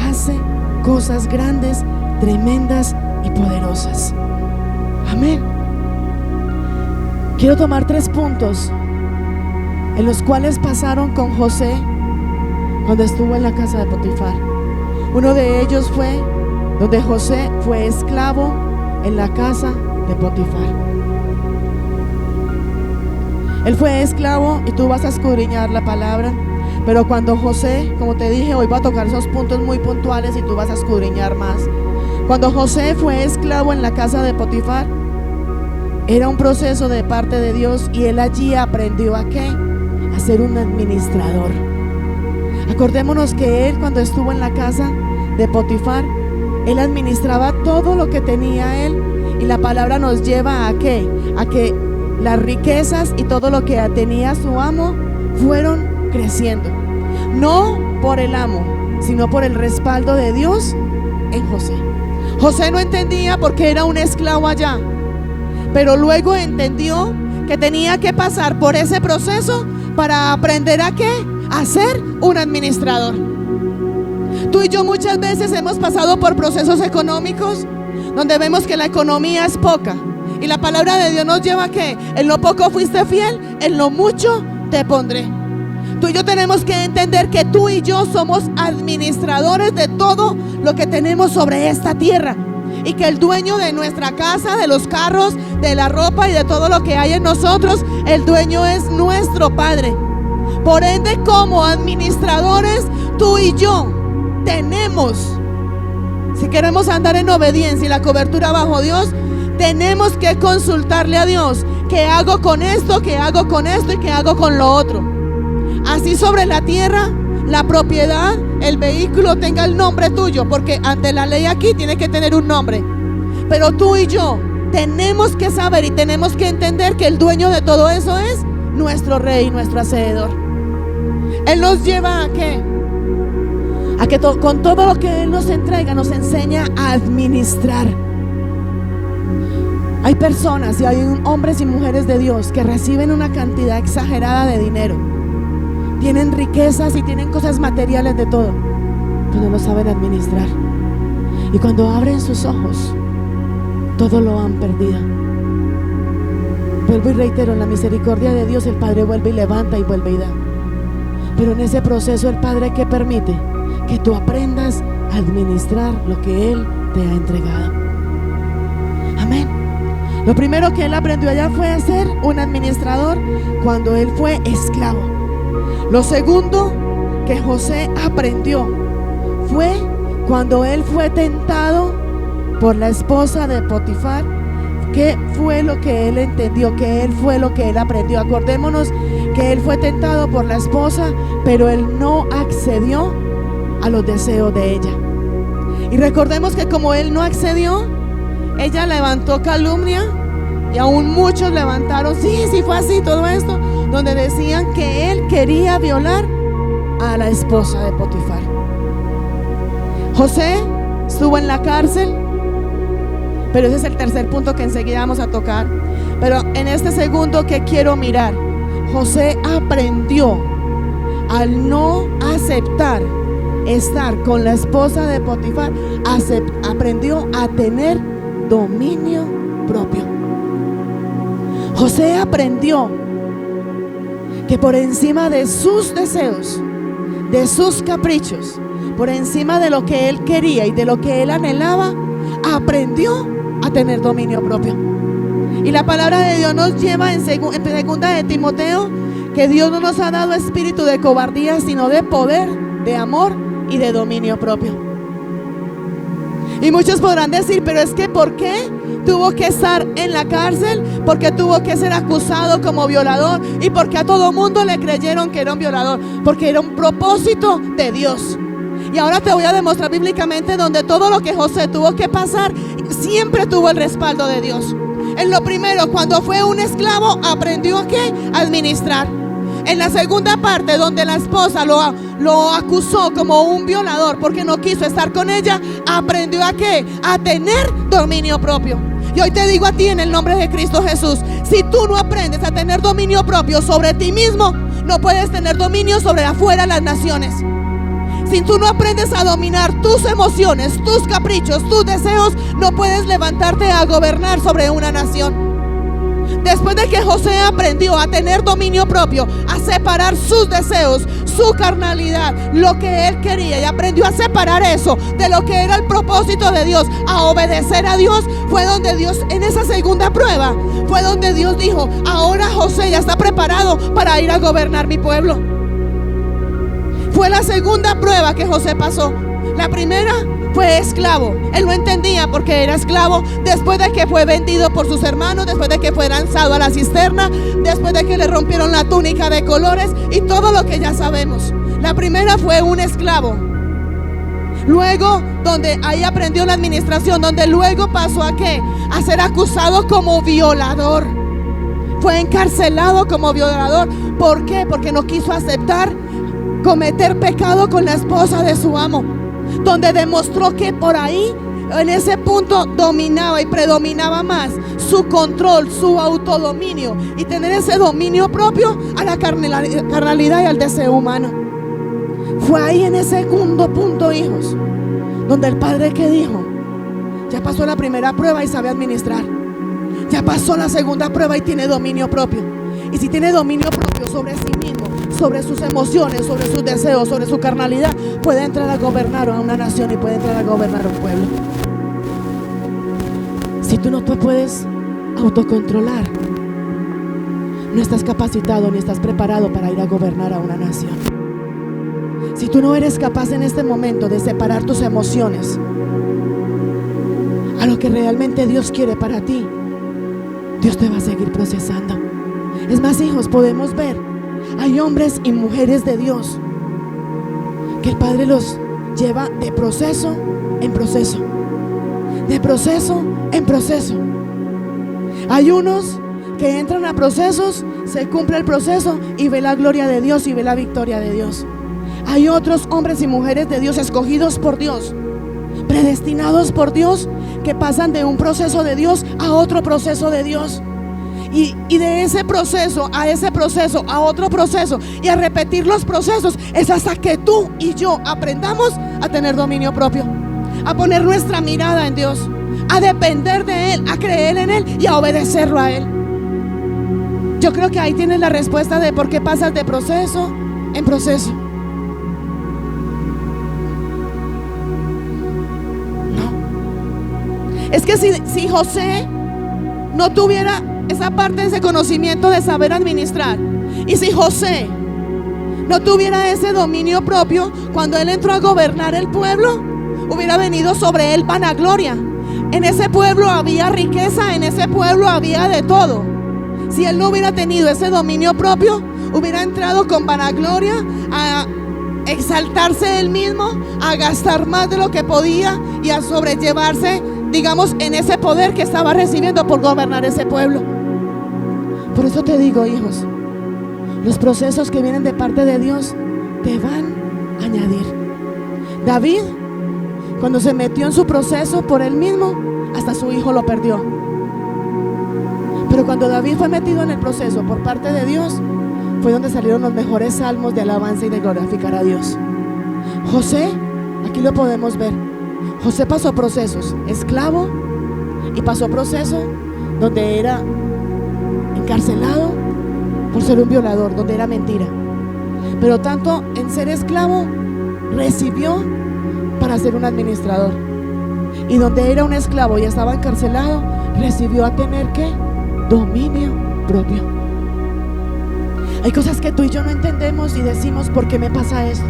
hace cosas grandes, tremendas y poderosas. Amén. Quiero tomar 3 puntos en los cuales pasaron con José cuando estuvo en la casa de Potifar. Uno de ellos fue donde José fue esclavo en la casa de Potifar. Él fue esclavo y tú vas a escudriñar la palabra, pero cuando José, como te dije, hoy voy a tocar esos puntos muy puntuales y tú vas a escudriñar más. Cuando José fue esclavo en la casa de Potifar, era un proceso de parte de Dios y él allí aprendió ¿a qué? A ser un administrador. Acordémonos que él, cuando estuvo en la casa, de Potifar, él administraba todo lo que tenía él. Y la palabra nos lleva a que las riquezas y todo lo que tenía su amo fueron creciendo. No por el amo, sino por el respaldo de Dios en José. José no entendía por qué era un esclavo allá, pero luego entendió que tenía que pasar por ese proceso para aprender a ¿qué? A ser un administrador. Tú y yo muchas veces hemos pasado por procesos económicos donde vemos que la economía es poca, y la palabra de Dios nos lleva a que en lo poco fuiste fiel, en lo mucho te pondré. Tú y yo tenemos que entender que tú y yo somos administradores de todo lo que tenemos sobre esta tierra, y que el dueño de nuestra casa, de los carros, de la ropa y de todo lo que hay en nosotros, el dueño es nuestro Padre. Por ende, como administradores, tú y yo tenemos, si queremos andar en obediencia y la cobertura bajo Dios, tenemos que consultarle a Dios: ¿qué hago con esto? ¿Qué hago con esto? ¿Y qué hago con lo otro? Así sobre la tierra, la propiedad, el vehículo tenga el nombre tuyo, porque ante la ley aquí tiene que tener un nombre. Pero tú y yo tenemos que saber y tenemos que entender que el dueño de todo eso es nuestro Rey, nuestro Hacedor. Él nos lleva a que con todo lo que Él nos entrega, nos enseña a administrar. Hay personas y hay hombres y mujeres de Dios que reciben una cantidad exagerada de dinero, tienen riquezas y tienen cosas materiales de todo, pero no lo saben administrar. Y cuando abren sus ojos, todo lo han perdido. Vuelvo y reitero, en la misericordia de Dios el Padre vuelve y levanta y vuelve y da. Pero en ese proceso el Padre que permite que tú aprendas a administrar lo que Él te ha entregado. Amén. Lo primero que él aprendió allá fue a ser un administrador cuando él fue esclavo. Lo segundo que José aprendió fue cuando él fue tentado por la esposa de Potifar. ¿Qué fue lo que él entendió? ¿Qué él fue lo que él aprendió? Acordémonos que él fue tentado por la esposa, pero él no accedió a los deseos de ella. Y recordemos que como él no accedió, ella levantó calumnia, y aún muchos levantaron, sí fue así todo esto, donde decían que él quería violar a la esposa de Potifar. José estuvo en la cárcel, pero ese es el tercer punto que enseguida vamos a tocar. Pero en este segundo que quiero mirar, José aprendió al no aceptar estar con la esposa de Potifar, aprendió a tener dominio propio. José aprendió que por encima de sus deseos, de sus caprichos, por encima de lo que él quería y de lo que él anhelaba, aprendió a tener dominio propio. Y la palabra de Dios nos lleva en segunda de Timoteo que Dios no nos ha dado espíritu de cobardía, sino de poder, de amor y de dominio propio. Y muchos podrán decir, pero es que ¿por qué tuvo que estar en la cárcel? ¿Por qué tuvo que ser acusado como violador? ¿Y por qué a todo mundo le creyeron que era un violador? Porque era un propósito de Dios. Y ahora te voy a demostrar bíblicamente donde todo lo que José tuvo que pasar siempre tuvo el respaldo de Dios. En lo primero, cuando fue un esclavo, aprendió a ¿qué? Administrar. En la segunda parte, donde la esposa lo acusó como un violador porque no quiso estar con ella, aprendió a ¿qué? A tener dominio propio. Y hoy te digo a ti en el nombre de Cristo Jesús, si tú no aprendes a tener dominio propio sobre ti mismo, no puedes tener dominio sobre afuera las naciones. Si tú no aprendes a dominar tus emociones, tus caprichos, tus deseos, no puedes levantarte a gobernar sobre una nación. Después de que José aprendió a tener dominio propio, a separar sus deseos, su carnalidad, lo que él quería, y aprendió a separar eso de lo que era el propósito de Dios, a obedecer a Dios, fue donde Dios, en esa segunda prueba, fue donde Dios dijo, ahora José ya está preparado para ir a gobernar mi pueblo. Fue la segunda prueba que José pasó. La primera fue esclavo. Él no entendía por qué era esclavo. Después de que fue vendido por sus hermanos, después de que fue lanzado a la cisterna, después de que le rompieron la túnica de colores y todo lo que ya sabemos. La primera fue un esclavo. Luego, donde ahí aprendió la administración, donde luego pasó a ¿qué? A ser acusado como violador. Fue encarcelado como violador. ¿Por qué? Porque no quiso aceptar cometer pecado con la esposa de su amo, donde demostró que por ahí, en ese punto, dominaba y predominaba más su control, su autodominio, y tener ese dominio propio a la carnalidad y al deseo humano. Fue ahí, en ese segundo punto, hijos, donde el padre que dijo: ya pasó la primera prueba y sabe administrar, ya pasó la segunda prueba y tiene dominio propio. Y si tiene dominio propio sobre sí mismo, sobre sus emociones, sobre sus deseos, sobre su carnalidad, puede entrar a gobernar a una nación y puede entrar a gobernar a un pueblo. Si tú no te puedes autocontrolar, no estás capacitado ni estás preparado para ir a gobernar a una nación. Si tú no eres capaz en este momento de separar tus emociones a lo que realmente Dios quiere para ti, Dios te va a seguir procesando. Es más, hijos, podemos ver, hay hombres y mujeres de Dios que el Padre los lleva de proceso en proceso, de proceso en proceso. Hay unos que entran a procesos, se cumple el proceso y ve la gloria de Dios y ve la victoria de Dios. Hay otros hombres y mujeres de Dios escogidos por Dios, predestinados por Dios, que pasan de un proceso de Dios a otro proceso de Dios. Y de ese proceso a ese proceso a otro proceso, y a repetir los procesos, es hasta que tú y yo aprendamos a tener dominio propio, a poner nuestra mirada en Dios, a depender de Él, a creer en Él y a obedecerlo a Él. Yo creo que ahí tienes la respuesta de por qué pasas de proceso en proceso. No, es que si José no tuviera esa parte, ese conocimiento de saber administrar, y si José no tuviera ese dominio propio, cuando él entró a gobernar el pueblo, hubiera venido sobre él vanagloria. En ese pueblo había riqueza, en ese pueblo había de todo. Si él no hubiera tenido ese dominio propio, hubiera entrado con vanagloria a exaltarse él mismo, a gastar más de lo que podía y a sobrellevarse, digamos, en ese poder que estaba recibiendo por gobernar ese pueblo. Por eso te digo, hijos, los procesos que vienen de parte de Dios te van a añadir. David, cuando se metió en su proceso por él mismo, hasta su hijo lo perdió. Pero cuando David fue metido en el proceso por parte de Dios, fue donde salieron los mejores salmos de alabanza y de glorificar a Dios. José, aquí lo podemos ver. José pasó procesos, esclavo, y pasó proceso donde era encarcelado por ser un violador, donde era mentira. Pero tanto en ser esclavo, recibió para ser un administrador. Y donde era un esclavo y estaba encarcelado, recibió a tener ¿qué? Dominio propio. Hay cosas que tú y yo no entendemos y decimos: ¿por qué me pasa esto?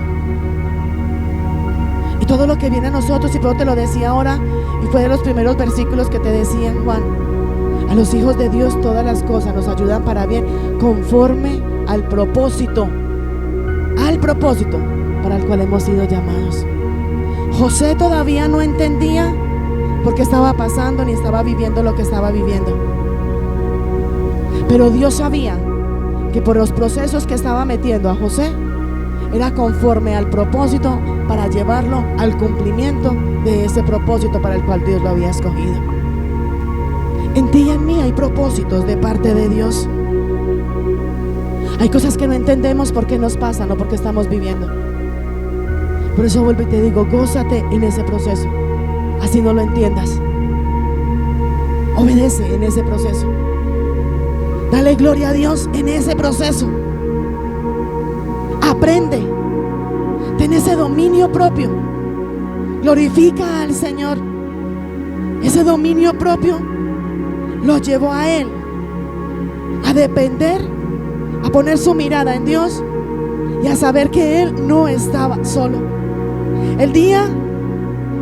Y todo lo que viene a nosotros, y por te lo decía ahora, y fue de los primeros versículos que te decía en Juan: a los hijos de Dios todas las cosas nos ayudan para bien, conforme al propósito para el cual hemos sido llamados. José todavía no entendía por qué estaba pasando ni estaba viviendo lo que estaba viviendo, pero Dios sabía que por los procesos que estaba metiendo a José era conforme al propósito, para llevarlo al cumplimiento de ese propósito para el cual Dios lo había escogido. En ti y en mí hay propósitos de parte de Dios. Hay cosas que no entendemos por qué nos pasan o por qué estamos viviendo. Por eso vuelvo y te digo: gózate en ese proceso, así no lo entiendas. Obedece en ese proceso. Dale gloria a Dios en ese proceso. Aprende. Ten ese dominio propio. Glorifica al Señor. Ese dominio propio lo llevó a Él a depender, a poner su mirada en Dios y a saber que Él no estaba solo. El día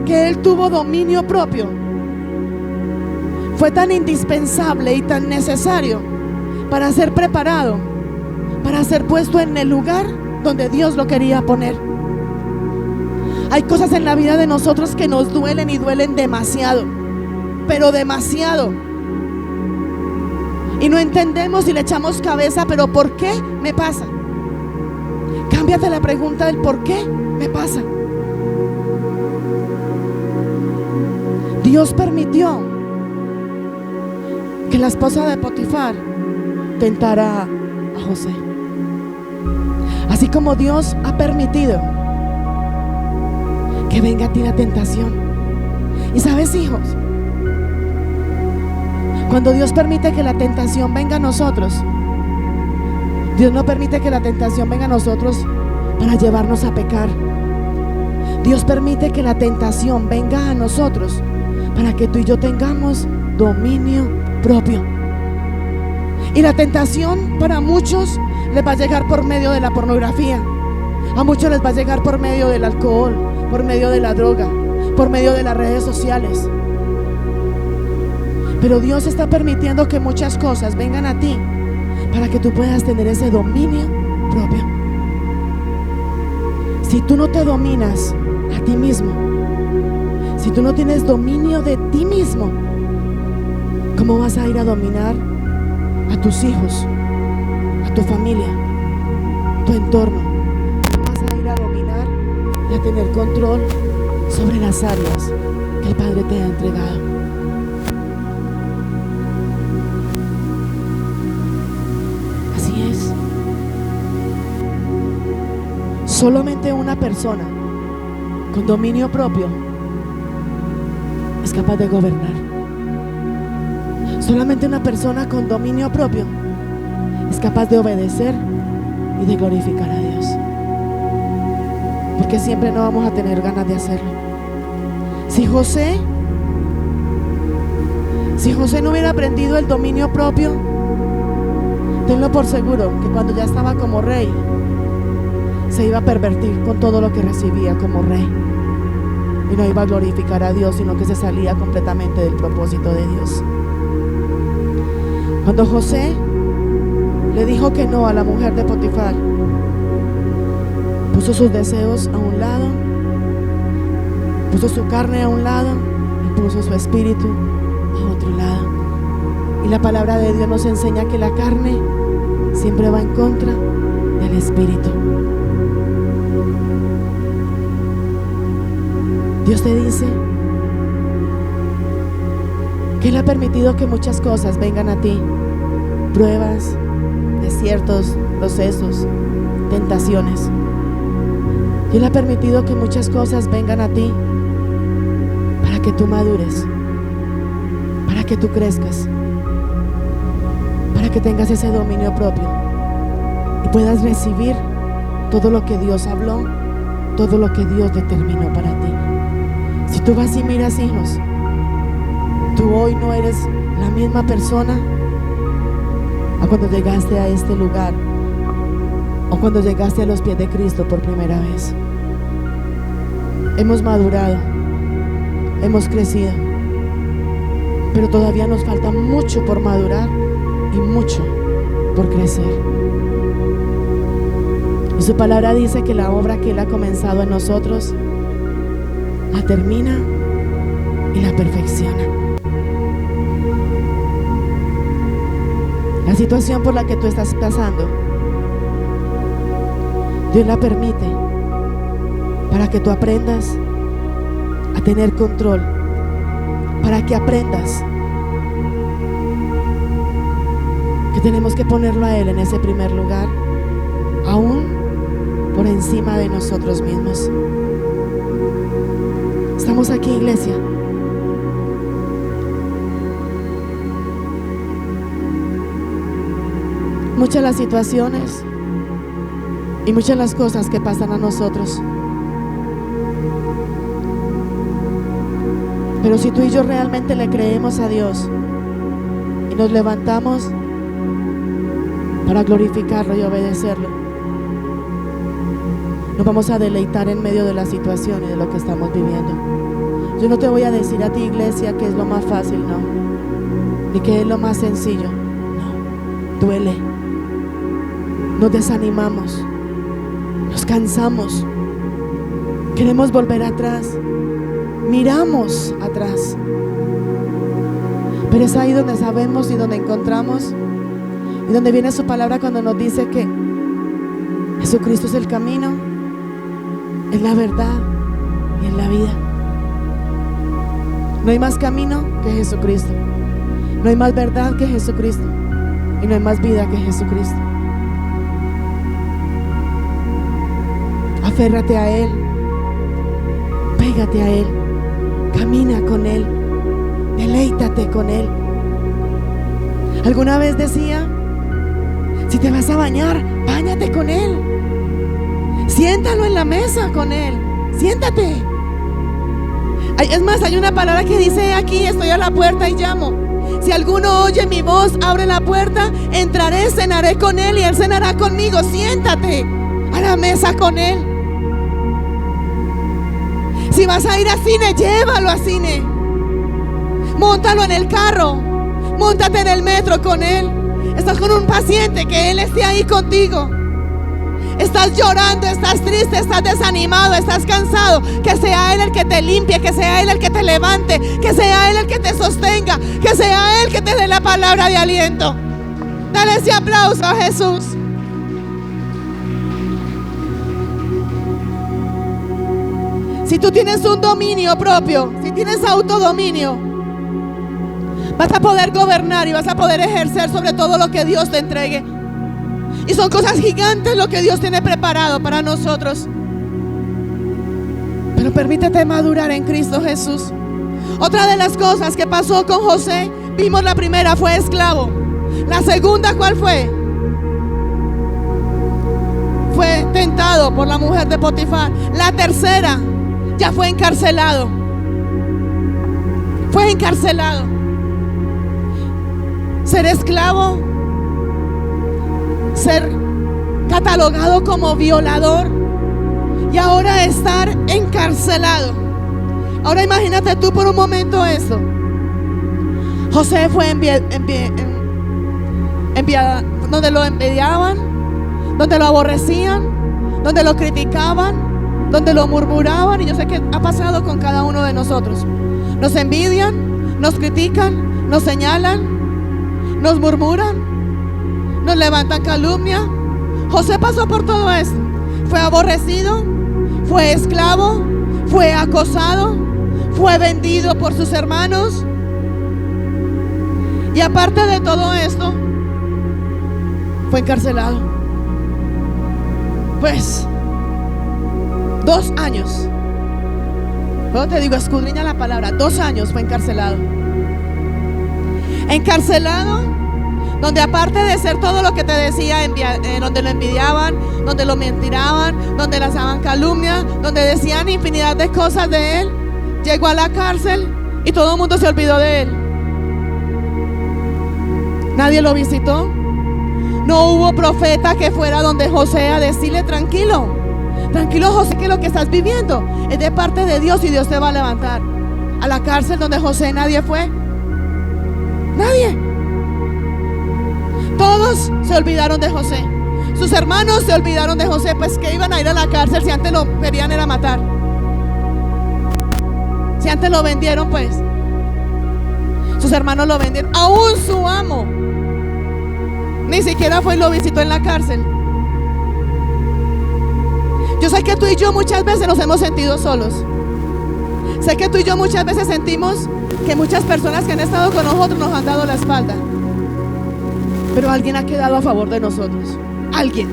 que Él tuvo dominio propio, fue tan indispensable y tan necesario para ser preparado, para ser puesto en el lugar donde Dios lo quería poner. Hay cosas en la vida de nosotros que nos duelen y duelen demasiado, pero demasiado. Y no entendemos y le echamos cabeza, pero ¿por qué me pasa? Cámbiate la pregunta del por qué me pasa. Dios permitió que la esposa de Potifar tentara a José. Así como Dios ha permitido que venga a ti la tentación. Y sabes, hijos, cuando Dios permite que la tentación venga a nosotros, Dios no permite que la tentación venga a nosotros para llevarnos a pecar. Dios permite que la tentación venga a nosotros para que tú y yo tengamos dominio propio. Y la tentación para muchos les va a llegar por medio de la pornografía. A muchos les va a llegar por medio del alcohol, por medio de la droga, por medio de las redes sociales. Pero Dios está permitiendo que muchas cosas vengan a ti para que tú puedas tener ese dominio propio. Si tú no te dominas a ti mismo, si tú no tienes dominio de ti mismo, ¿cómo vas a ir a dominar a tus hijos, a tu familia, tu entorno? ¿Cómo vas a ir a dominar y a tener control sobre las áreas que el Padre te ha entregado? Así es. Solamente una persona con dominio propio es capaz de gobernar. Solamente una persona con dominio propio es capaz de obedecer y de glorificar a Dios. Porque siempre no vamos a tener ganas de hacerlo. Si José no hubiera aprendido el dominio propio, tenlo por seguro que cuando ya estaba como rey, se iba a pervertir con todo lo que recibía como rey. Y no iba a glorificar a Dios, sino que se salía completamente del propósito de Dios. Cuando José le dijo que no a la mujer de Potifar, puso sus deseos a un lado, puso su carne a un lado y puso su espíritu a otro lado. Y la palabra de Dios nos enseña que la carne siempre va en contra del espíritu. Dios te dice que Él ha permitido que muchas cosas vengan a ti: pruebas, desiertos, procesos, tentaciones. Y Él ha permitido que muchas cosas vengan a ti para que tú madures, para que tú crezcas, para que tengas ese dominio propio y puedas recibir todo lo que Dios habló, todo lo que Dios determinó para ti. Si tú vas y miras, hijos, tú hoy no eres la misma persona a cuando llegaste a este lugar o cuando llegaste a los pies de Cristo por primera vez. Hemos madurado, hemos crecido, pero todavía nos falta mucho por madurar y mucho por crecer. Y su palabra dice que la obra que Él ha comenzado en nosotros la termina y la perfecciona. La situación por la que tú estás pasando, Dios la permite para que tú aprendas a tener control, para que aprendas que tenemos que ponerlo a Él en ese primer lugar, aún por encima de nosotros mismos. Estamos aquí, iglesia. Muchas las situaciones y muchas las cosas que pasan a nosotros. Pero si tú y yo realmente le creemos a Dios y nos levantamos para glorificarlo y obedecerlo, nos vamos a deleitar en medio de la situación y de lo que estamos viviendo. Yo no te voy a decir a ti, iglesia, que es lo más fácil, no, ni que es lo más sencillo, no. Duele, nos desanimamos, nos cansamos, Queremos volver atrás. Miramos atrás. Pero es ahí donde sabemos y donde encontramos y donde viene su palabra cuando nos dice que Jesucristo es el camino, es la verdad y es la vida. No hay más camino que Jesucristo. No hay más verdad que Jesucristo. Y no hay más vida que Jesucristo. Aférrate a Él. Pégate a Él. Camina con Él. Deleítate con Él. Alguna vez decía: si te vas a bañar, báñate con Él. Siéntalo en la mesa con Él. Siéntate. Es más, hay una palabra que dice: aquí estoy a la puerta y llamo. Si alguno oye mi voz, abre la puerta, entraré, cenaré con Él y Él cenará conmigo. Siéntate a la mesa con Él. Si vas a ir a cine, llévalo a cine. Móntalo en el carro. Móntate en el metro con Él. Estás con un paciente, que Él esté ahí contigo. Estás llorando, estás triste, estás desanimado, estás cansado. Que sea Él el que te limpie, que sea Él el que te levante, que sea Él el que te sostenga, que sea Él que te dé la palabra de aliento. Dale ese aplauso a Jesús. Si tú tienes un dominio propio, si tienes autodominio, vas a poder gobernar y vas a poder ejercer sobre todo lo que Dios te entregue. Y son cosas gigantes lo que Dios tiene preparado para nosotros. Pero permítete madurar en Cristo Jesús. Otra de las cosas que pasó con José, vimos la primera, fue esclavo. La segunda, ¿cuál fue? Fue tentado por la mujer de Potifar. La tercera, ya fue encarcelado. Fue encarcelado. Ser esclavo, ser catalogado como violador y ahora estar encarcelado. Ahora imagínate tú por un momento eso. José fue enviado donde lo envidiaban, donde lo aborrecían, donde lo criticaban, donde lo murmuraban. Y yo sé que ha pasado con cada uno de nosotros. Nos envidian, nos critican, nos señalan, nos murmuran, nos levantan calumnia. José pasó por todo esto. Fue aborrecido, fue esclavo, fue acosado, fue vendido por sus hermanos. Y aparte de todo esto, fue encarcelado. Pues 2 años. Luego te digo, escudriña la palabra. 2 años fue encarcelado. Encarcelado, donde aparte de ser todo lo que te decía, donde lo envidiaban, donde lo mentiraban, donde lanzaban calumnia, donde decían infinidad de cosas de él, llegó a la cárcel y todo el mundo se olvidó de él. Nadie lo visitó. No hubo profeta que fuera donde José a decirle: tranquilo, tranquilo José, que lo que estás viviendo es de parte de Dios y Dios te va a levantar. A la cárcel donde José nadie fue. Nadie. Todos se olvidaron de José. Sus hermanos se olvidaron de José. Pues que iban a ir a la cárcel si antes lo querían era matar. Si antes lo vendieron, pues sus hermanos lo vendieron. Aún su amo ni siquiera fue y lo visitó en la cárcel. Yo sé que tú y yo muchas veces nos hemos sentido solos. Sé que tú y yo muchas veces sentimos que muchas personas que han estado con nosotros nos han dado la espalda. Pero alguien ha quedado a favor de nosotros. Alguien.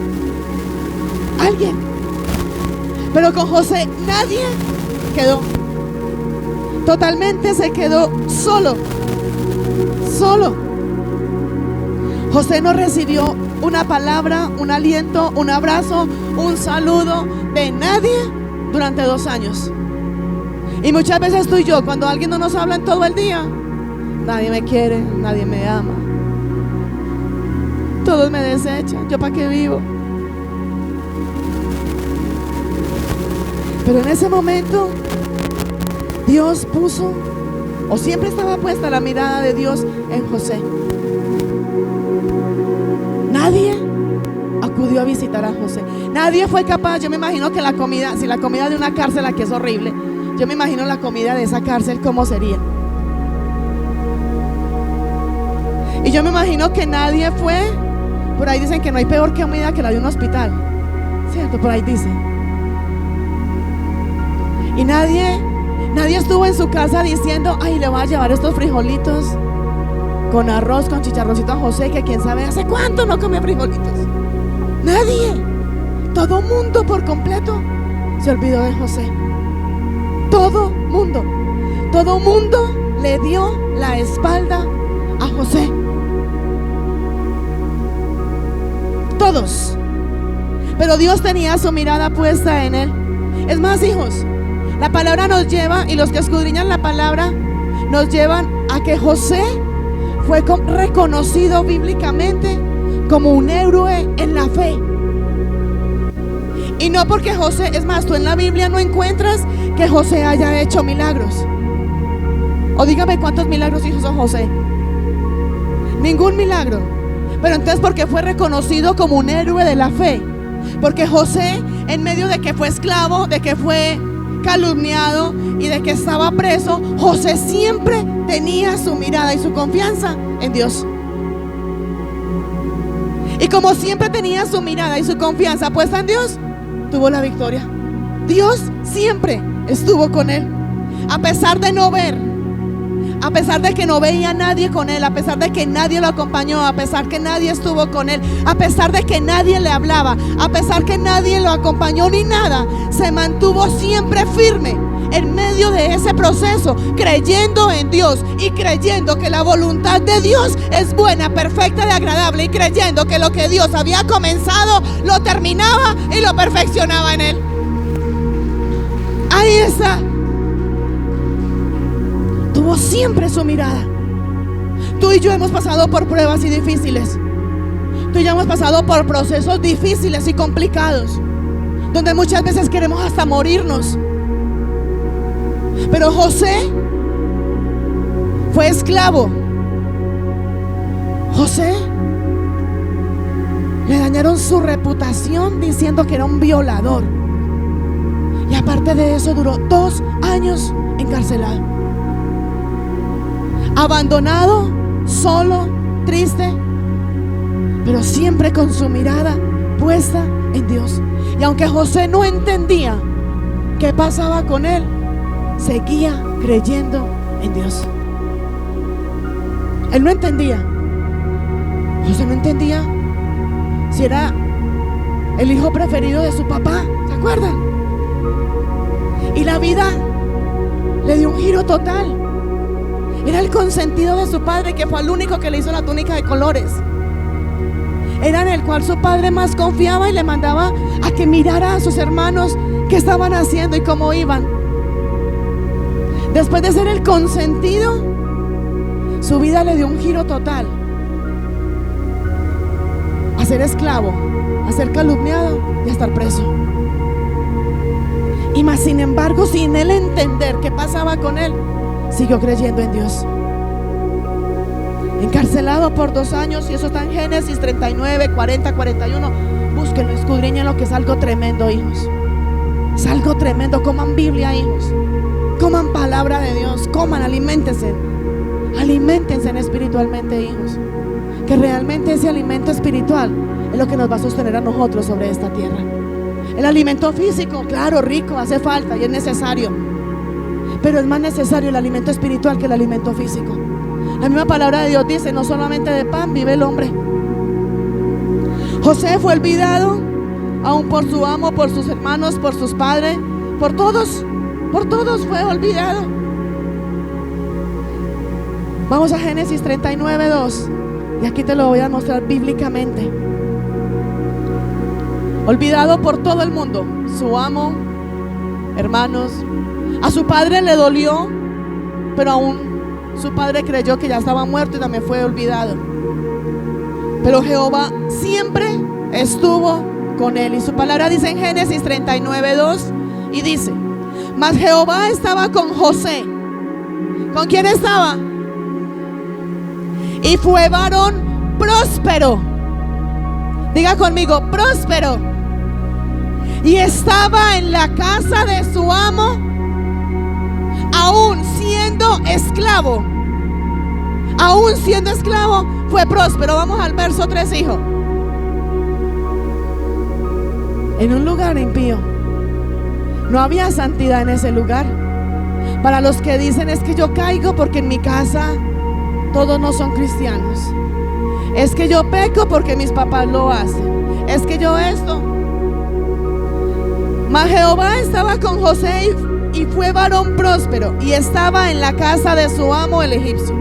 Pero con José nadie quedó. Totalmente se quedó solo. José no recibió una palabra, un aliento, un abrazo, un saludo de nadie durante 2 años. Y muchas veces tú y yo, cuando alguien no nos habla en todo el día, nadie me quiere, nadie me ama, todos me desechan, ¿yo para qué vivo? Pero en ese momento Dios puso, o siempre estaba puesta la mirada de Dios en José. Nadie acudió acudió a visitar a José. Nadie fue capaz. Yo me imagino que la comida, si la comida de una cárcel aquí es horrible, yo me imagino la comida de esa cárcel cómo sería. Y yo me imagino que nadie fue. Por ahí dicen que no hay peor comida que la de un hospital, ¿cierto? Por ahí dicen. Y nadie estuvo en su casa diciendo: ay, le voy a llevar estos frijolitos con arroz, con chicharroncito a José, que quién sabe hace cuánto no come frijolitos. Nadie. Todo mundo por completo se olvidó de José. Todo mundo le dio la espalda a José. Todos. Pero Dios tenía su mirada puesta en él. Es más, hijos, la palabra nos lleva, y los que escudriñan la palabra nos llevan a que José fue reconocido bíblicamente como un héroe en la fe. Y no porque José, es más, tú en la Biblia no encuentras que José haya hecho milagros. O dígame cuántos milagros hizo José. Ningún milagro. Pero entonces, porque fue reconocido como un héroe de la fe. Porque José, en medio de que fue esclavo, de que fue calumniado y de que estaba preso, José siempre tenía su mirada y su confianza en Dios. Y como siempre tenía su mirada y su confianza puesta en Dios, tuvo la victoria. Dios siempre estuvo con él, a pesar de no ver, a pesar de que no veía a nadie con él, a pesar de que nadie lo acompañó, a pesar que nadie estuvo con él, a pesar de que nadie le hablaba, a pesar que nadie lo acompañó ni nada, se mantuvo siempre firme en medio de ese proceso, creyendo en Dios y creyendo que la voluntad de Dios es buena, perfecta y agradable, y creyendo que lo que Dios había comenzado lo terminaba y lo perfeccionaba en él. Ahí está. Tuvo siempre su mirada. Tú y yo hemos pasado por pruebas y difíciles. Tú y yo hemos pasado por procesos difíciles y complicados, donde muchas veces queremos hasta morirnos. Pero José fue esclavo. José le dañaron su reputación diciendo que era un violador. Y aparte de eso, duró 2 años encarcelado, abandonado, solo, triste, pero siempre con su mirada puesta en Dios. Y aunque José no entendía qué pasaba con él, seguía creyendo en Dios. Él no entendía. José no entendía si era el hijo preferido de su papá, ¿se acuerdan? Y la vida le dio un giro total. Era el consentido de su padre, que fue el único que le hizo la túnica de colores. Era en el cual su padre más confiaba y le mandaba a que mirara a sus hermanos qué estaban haciendo y cómo iban. Después de ser el consentido, su vida le dio un giro total. A ser esclavo, a ser calumniado y a estar preso. Y más sin embargo, sin él entender qué pasaba con él, siguió creyendo en Dios. Encarcelado por 2 años, y eso está en Génesis 39, 40, 41. Búsquenlo, escudriñenlo, que es algo tremendo, hijos. Es algo tremendo. Coman Biblia, hijos. Coman palabra de Dios. Coman, aliméntense. Aliméntense espiritualmente, hijos. Que realmente ese alimento espiritual es lo que nos va a sostener a nosotros sobre esta tierra. El alimento físico, claro, rico, hace falta y es necesario, pero es más necesario el alimento espiritual que el alimento físico. La misma palabra de Dios dice: no solamente de pan vive el hombre. José fue olvidado, aún por su amo, por sus hermanos, por sus padres, por todos fue olvidado. Vamos a Génesis 39, 2, y aquí te lo voy a mostrar bíblicamente. Olvidado por todo el mundo, su amo, hermanos. A su padre le dolió, pero aún su padre creyó que ya estaba muerto y también fue olvidado. Pero Jehová siempre estuvo con él. Y su palabra dice en Génesis 39, 2, y dice: mas Jehová estaba con José. ¿Con quién estaba? Y fue varón próspero. Diga conmigo, próspero. Y estaba en la casa de su amo, aún siendo esclavo. Aún siendo esclavo, fue próspero. Vamos al verso 3, hijo. En un lugar impío. No había santidad en ese lugar. Para los que dicen, es que yo caigo porque en mi casa todos no son cristianos. Es que yo peco porque mis papás lo hacen. Es que yo esto. Mas Jehová estaba con José y fue varón próspero, y estaba en la casa de su amo el egipcio.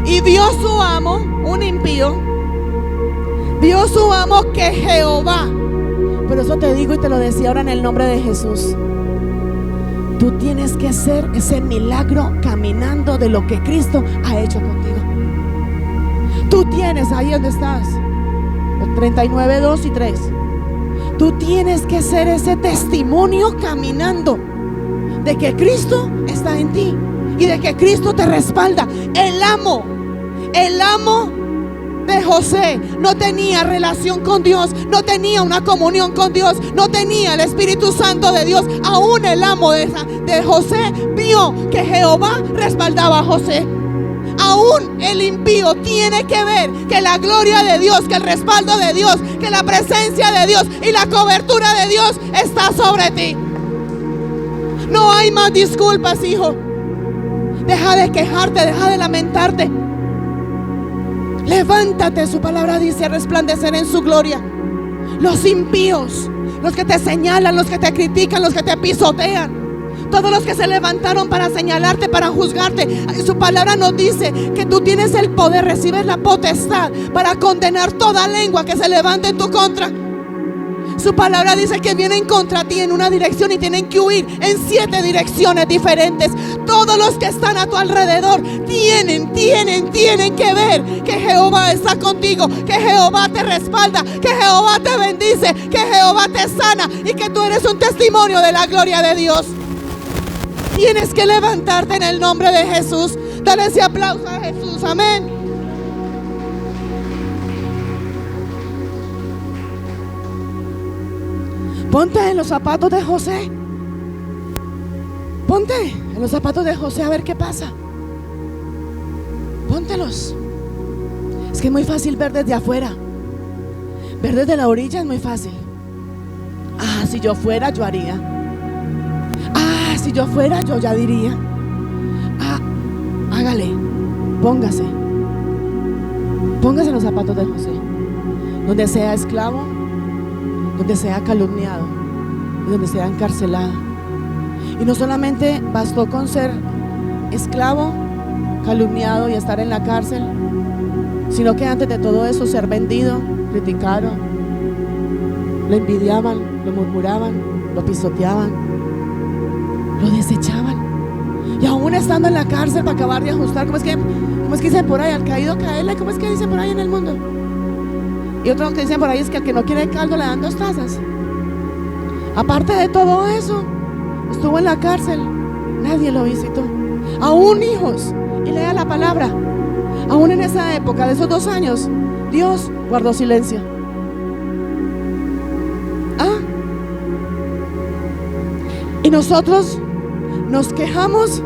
Y vio su amo, un impío, vio su amo que Jehová. Pero eso te digo y te lo decía ahora en el nombre de Jesús. Tú tienes que ser ese milagro caminando de lo que Cristo ha hecho contigo. Tú tienes ahí donde estás, 39, 2 y 3. Tú tienes que ser ese testimonio caminando de que Cristo está en ti y de que Cristo te respalda. El amo de José no tenía relación con Dios, no tenía una comunión con Dios, no tenía el Espíritu Santo de Dios. Aún el amo de José vio que Jehová respaldaba a José. Aún el impío tiene que ver que la gloria de Dios, que el respaldo de Dios, que la presencia de Dios y la cobertura de Dios está sobre ti. No hay más disculpas, hijo. Deja de quejarte, deja de lamentarte. Levántate, su palabra dice, resplandecer en su gloria. Los impíos, los que te señalan, los que te critican, los que te pisotean, todos los que se levantaron para señalarte, para juzgarte, su palabra nos dice que tú tienes el poder, recibes la potestad para condenar toda lengua que se levante en tu contra. Su palabra dice que vienen contra ti en una dirección y tienen que huir en 7 direcciones diferentes. Todos los que están a tu alrededor tienen que ver que Jehová está contigo, que Jehová te respalda, que Jehová te bendice, que Jehová te sana y que tú eres un testimonio de la gloria de Dios. Tienes que levantarte en el nombre de Jesús. Dale ese aplauso a Jesús, amén. Ponte en los zapatos de José. Ponte en los zapatos de José a ver qué pasa. Póntelos. Es que es muy fácil ver desde afuera. Ver desde la orilla es muy fácil. Ah, si yo fuera, yo haría. Ah, si yo fuera, yo ya diría. Ah, hágale. Póngase en los zapatos de José. Donde sea esclavo, donde sea calumniado, donde sea encarcelado. Y no solamente bastó con ser esclavo, calumniado y estar en la cárcel, sino que antes de todo eso ser vendido, criticaron, lo envidiaban, lo murmuraban, lo pisoteaban, lo desechaban. Y aún estando en la cárcel para acabar de ajustar, ¿cómo es que dicen por ahí? Al caído caerle, ¿cómo es que dicen por ahí en el mundo? Y otros que dicen por ahí es que al que no quiere caldo le dan 2 tazas. Aparte de todo eso, estuvo en la cárcel, nadie lo visitó. Aún hijos, y lea la palabra, aún en esa época de esos 2 años, Dios guardó silencio. Y nosotros nos quejamos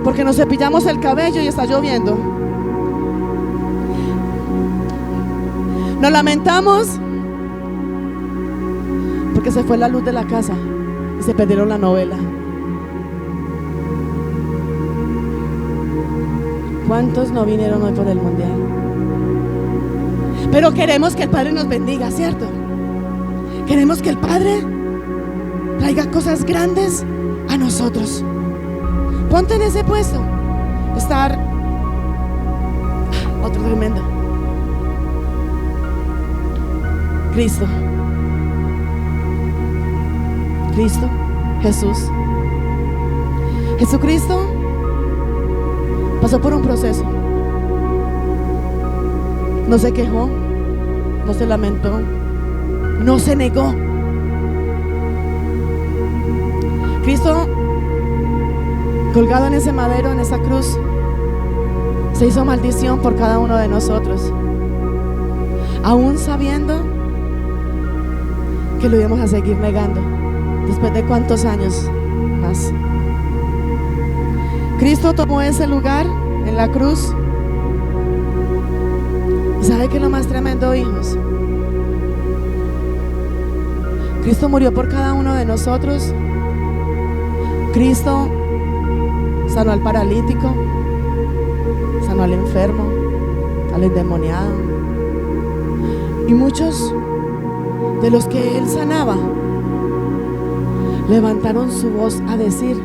porque nos cepillamos el cabello y está lloviendo. Nos lamentamos porque se fue la luz de la casa y se perdieron la novela. ¿Cuántos no vinieron hoy por el mundial? Pero queremos que el Padre nos bendiga, ¿cierto? Queremos que el Padre traiga cosas grandes a nosotros. Ponte en ese puesto. Estar otro tremendo. Cristo, Jesús. Jesucristo pasó por un proceso. No se quejó, no se lamentó, no se negó. Cristo, colgado en ese madero, en esa cruz, se hizo maldición por cada uno de nosotros, aún sabiendo que lo íbamos a seguir negando. ¿Después de cuántos años más? Cristo tomó ese lugar en la cruz. ¿Y sabe qué es lo más tremendo, hijos? Cristo murió por cada uno de nosotros. Cristo sanó al paralítico, sanó al enfermo, al endemoniado. Y muchos de los que Él sanaba levantaron su voz a decir: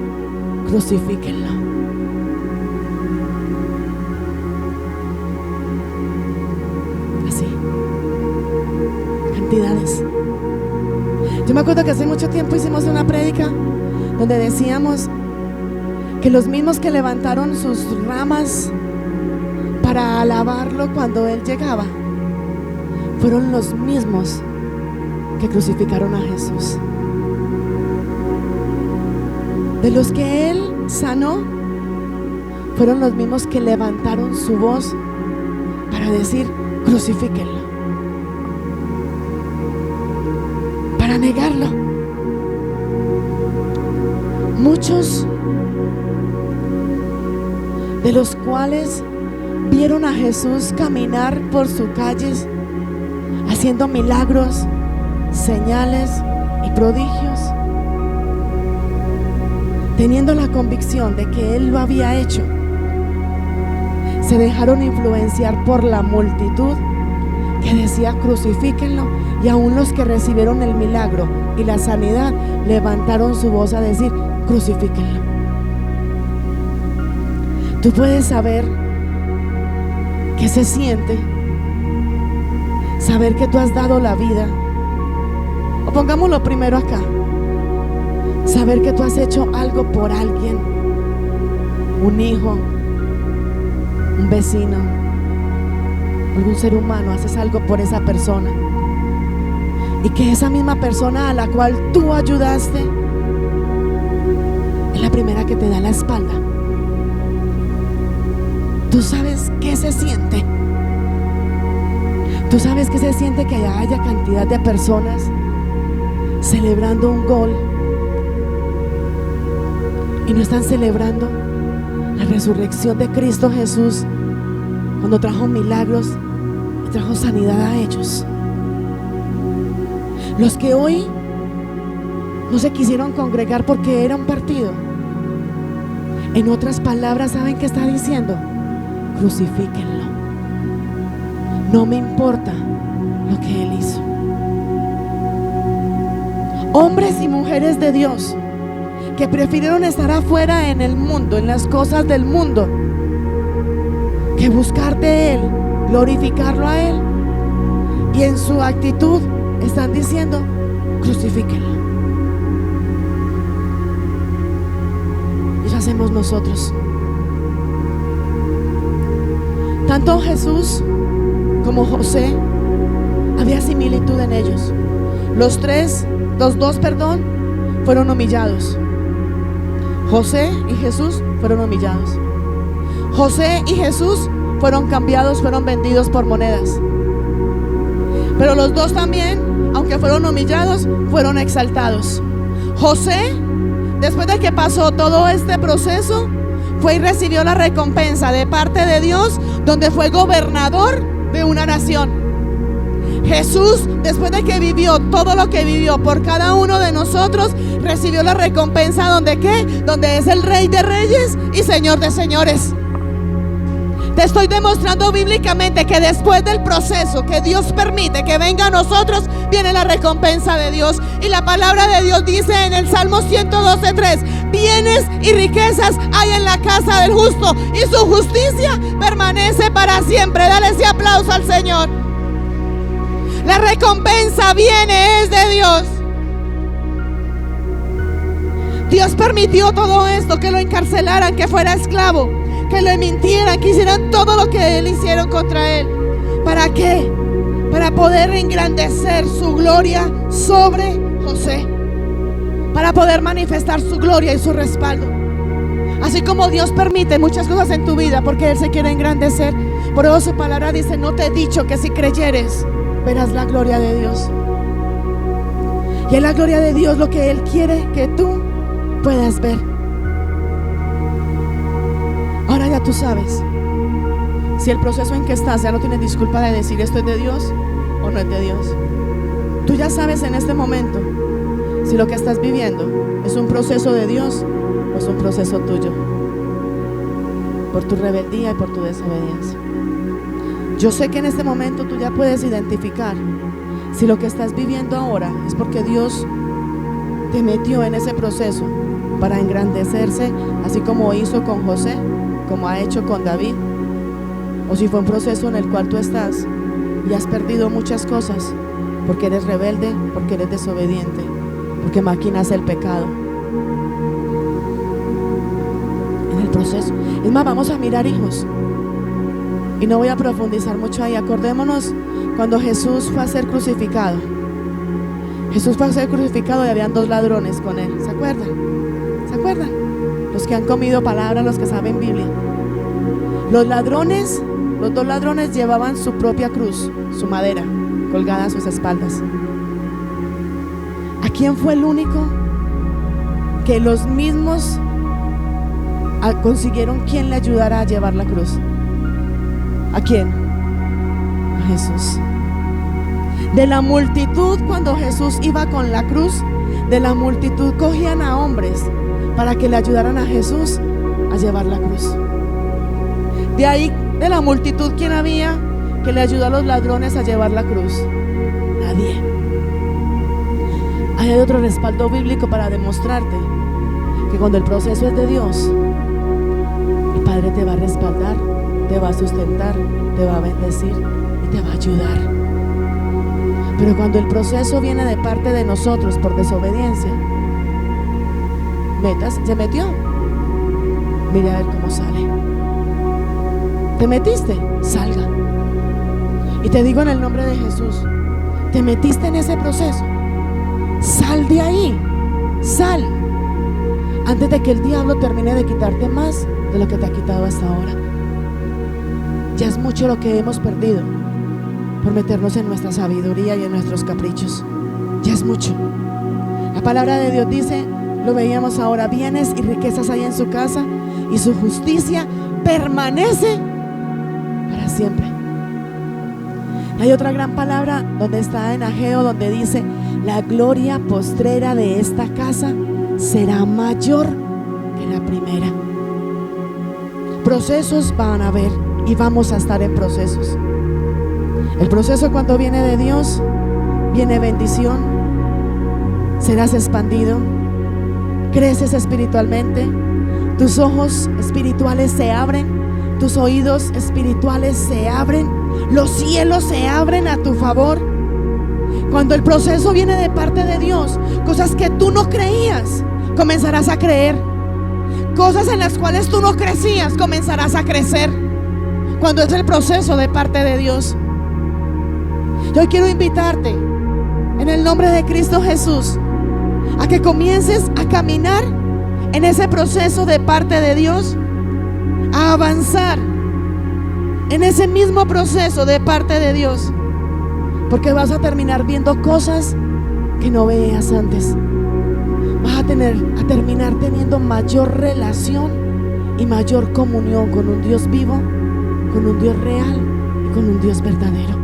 crucifíquenlo. Así, cantidades. Yo me acuerdo que hace mucho tiempo hicimos una prédica donde decíamos que los mismos que levantaron sus ramas para alabarlo cuando Él llegaba fueron los mismos que crucificaron a Jesús. De los que Él sanó fueron los mismos que levantaron su voz para decir: crucifíquenlo, para negarlo. Muchos de los cuales vieron a Jesús caminar por sus calles haciendo milagros, señales y prodigios, teniendo la convicción de que Él lo había hecho, se dejaron influenciar por la multitud que decía: crucifíquenlo. Y aún los que recibieron el milagro y la sanidad levantaron su voz a decir: crucifíquenlo. Tú puedes saber qué se siente saber que tú has dado la vida, o pongámoslo primero acá, saber que tú has hecho algo por alguien, un hijo, un vecino, algún ser humano. Haces algo por esa persona y que esa misma persona a la cual tú ayudaste es la primera que te da la espalda. Tú sabes qué se siente. Tú sabes qué se siente que haya cantidad de personas celebrando un gol y no están celebrando la resurrección de Cristo Jesús, cuando trajo milagros y trajo sanidad a ellos. Los que hoy no se quisieron congregar porque era un partido, en otras palabras, ¿saben qué está diciendo? Crucifíquenlo. No me importa lo que Él hizo. Hombres y mujeres de Dios que prefirieron estar afuera en el mundo, en las cosas del mundo, que buscar de Él, glorificarlo a Él, y en su actitud están diciendo: crucifíquenlo. Y eso hacemos nosotros. Tanto Jesús como José, había similitud en ellos. Los dos, fueron humillados. José y Jesús fueron humillados. José y Jesús fueron cambiados, fueron vendidos por monedas. Pero los dos también, aunque fueron humillados, fueron exaltados. José, después de que pasó todo este proceso, fue y recibió la recompensa de parte de Dios, donde fue gobernador de una nación. Jesús, después de que vivió todo lo que vivió por cada uno de nosotros, recibió la recompensa donde ¿qué? Donde es el Rey de Reyes y Señor de Señores. Te estoy demostrando bíblicamente que después del proceso que Dios permite que venga a nosotros, viene la recompensa de Dios. Y la palabra de Dios dice en el Salmo 112:3: bienes y riquezas hay en la casa del justo, y su justicia permanece para siempre. Dale ese aplauso al Señor. La recompensa viene, es de Dios. Dios permitió todo esto, que lo encarcelaran, que fuera esclavo, que le mintieran, que hicieran todo lo que él hicieron contra él. ¿Para qué? Para poder engrandecer su gloria sobre José, para poder manifestar su gloria y su respaldo. Así como Dios permite muchas cosas en tu vida, porque Él se quiere engrandecer. Por eso su palabra dice: no te he dicho que si creyeres verás la gloria de Dios. Y es la gloria de Dios lo que Él quiere que tú puedas ver. Ahora ya tú sabes si el proceso en que estás ya no tienes disculpa de decir esto es de Dios o no es de Dios. Tú ya sabes en este momento si lo que estás viviendo es un proceso de Dios o es un proceso tuyo, por tu rebeldía y por tu desobediencia. Yo sé que en este momento tú ya puedes identificar si lo que estás viviendo ahora es porque Dios te metió en ese proceso para engrandecerse, así como hizo con José, como ha hecho con David, o si fue un proceso en el cual tú estás y has perdido muchas cosas porque eres rebelde, porque eres desobediente, porque maquinas el pecado en el proceso. Es más, vamos a mirar, hijos, y no voy a profundizar mucho ahí. Acordémonos cuando Jesús fue a ser crucificado. Jesús fue a ser crucificado y habían 2 ladrones con él. ¿Se acuerdan? ¿Se acuerdan? Los que han comido palabra, los que saben Biblia. Los 2 ladrones llevaban su propia cruz, su madera, colgada a sus espaldas. ¿A quién fue el único que los mismos consiguieron quien le ayudara a llevar la cruz? ¿A quién? A Jesús. De la multitud, cuando Jesús iba con la cruz, de la multitud cogían a hombres para que le ayudaran a Jesús a llevar la cruz. De ahí, de la multitud, ¿quién había que le ayudó a los ladrones a llevar la cruz? Nadie. Hay otro respaldo bíblico para demostrarte que cuando el proceso es de Dios, el Padre te va a respaldar, te va a sustentar, te va a bendecir y te va a ayudar. Pero cuando el proceso viene de parte de nosotros por desobediencia, se metió, mire a ver cómo sale. ¿Te metiste? Salga. Y te digo en el nombre de Jesús, te metiste en ese proceso, sal de ahí, sal, antes de que el diablo termine de quitarte más de lo que te ha quitado hasta ahora. Ya es mucho lo que hemos perdido por meternos en nuestra sabiduría y en nuestros caprichos. Ya es mucho. La palabra de Dios dice, lo veíamos ahora, bienes y riquezas hay en su casa y su justicia permanece para siempre. Hay otra gran palabra donde está en Ageo, donde dice, la gloria postrera de esta casa será mayor que la primera. Procesos van a haber y vamos a estar en procesos. El proceso, cuando viene de Dios, viene bendición, serás expandido, creces espiritualmente, tus ojos espirituales se abren, tus oídos espirituales se abren, los cielos se abren a tu favor. Cuando el proceso viene de parte de Dios, cosas que tú no creías, comenzarás a creer. Cosas en las cuales tú no crecías, comenzarás a crecer. Cuando es el proceso de parte de Dios. Yo quiero invitarte en el nombre de Cristo Jesús a que comiences a caminar en ese proceso de parte de Dios, a avanzar en ese mismo proceso de parte de Dios, porque vas a terminar viendo cosas que no veías antes. Vas a terminar teniendo mayor relación y mayor comunión con un Dios vivo, con un Dios real y con un Dios verdadero.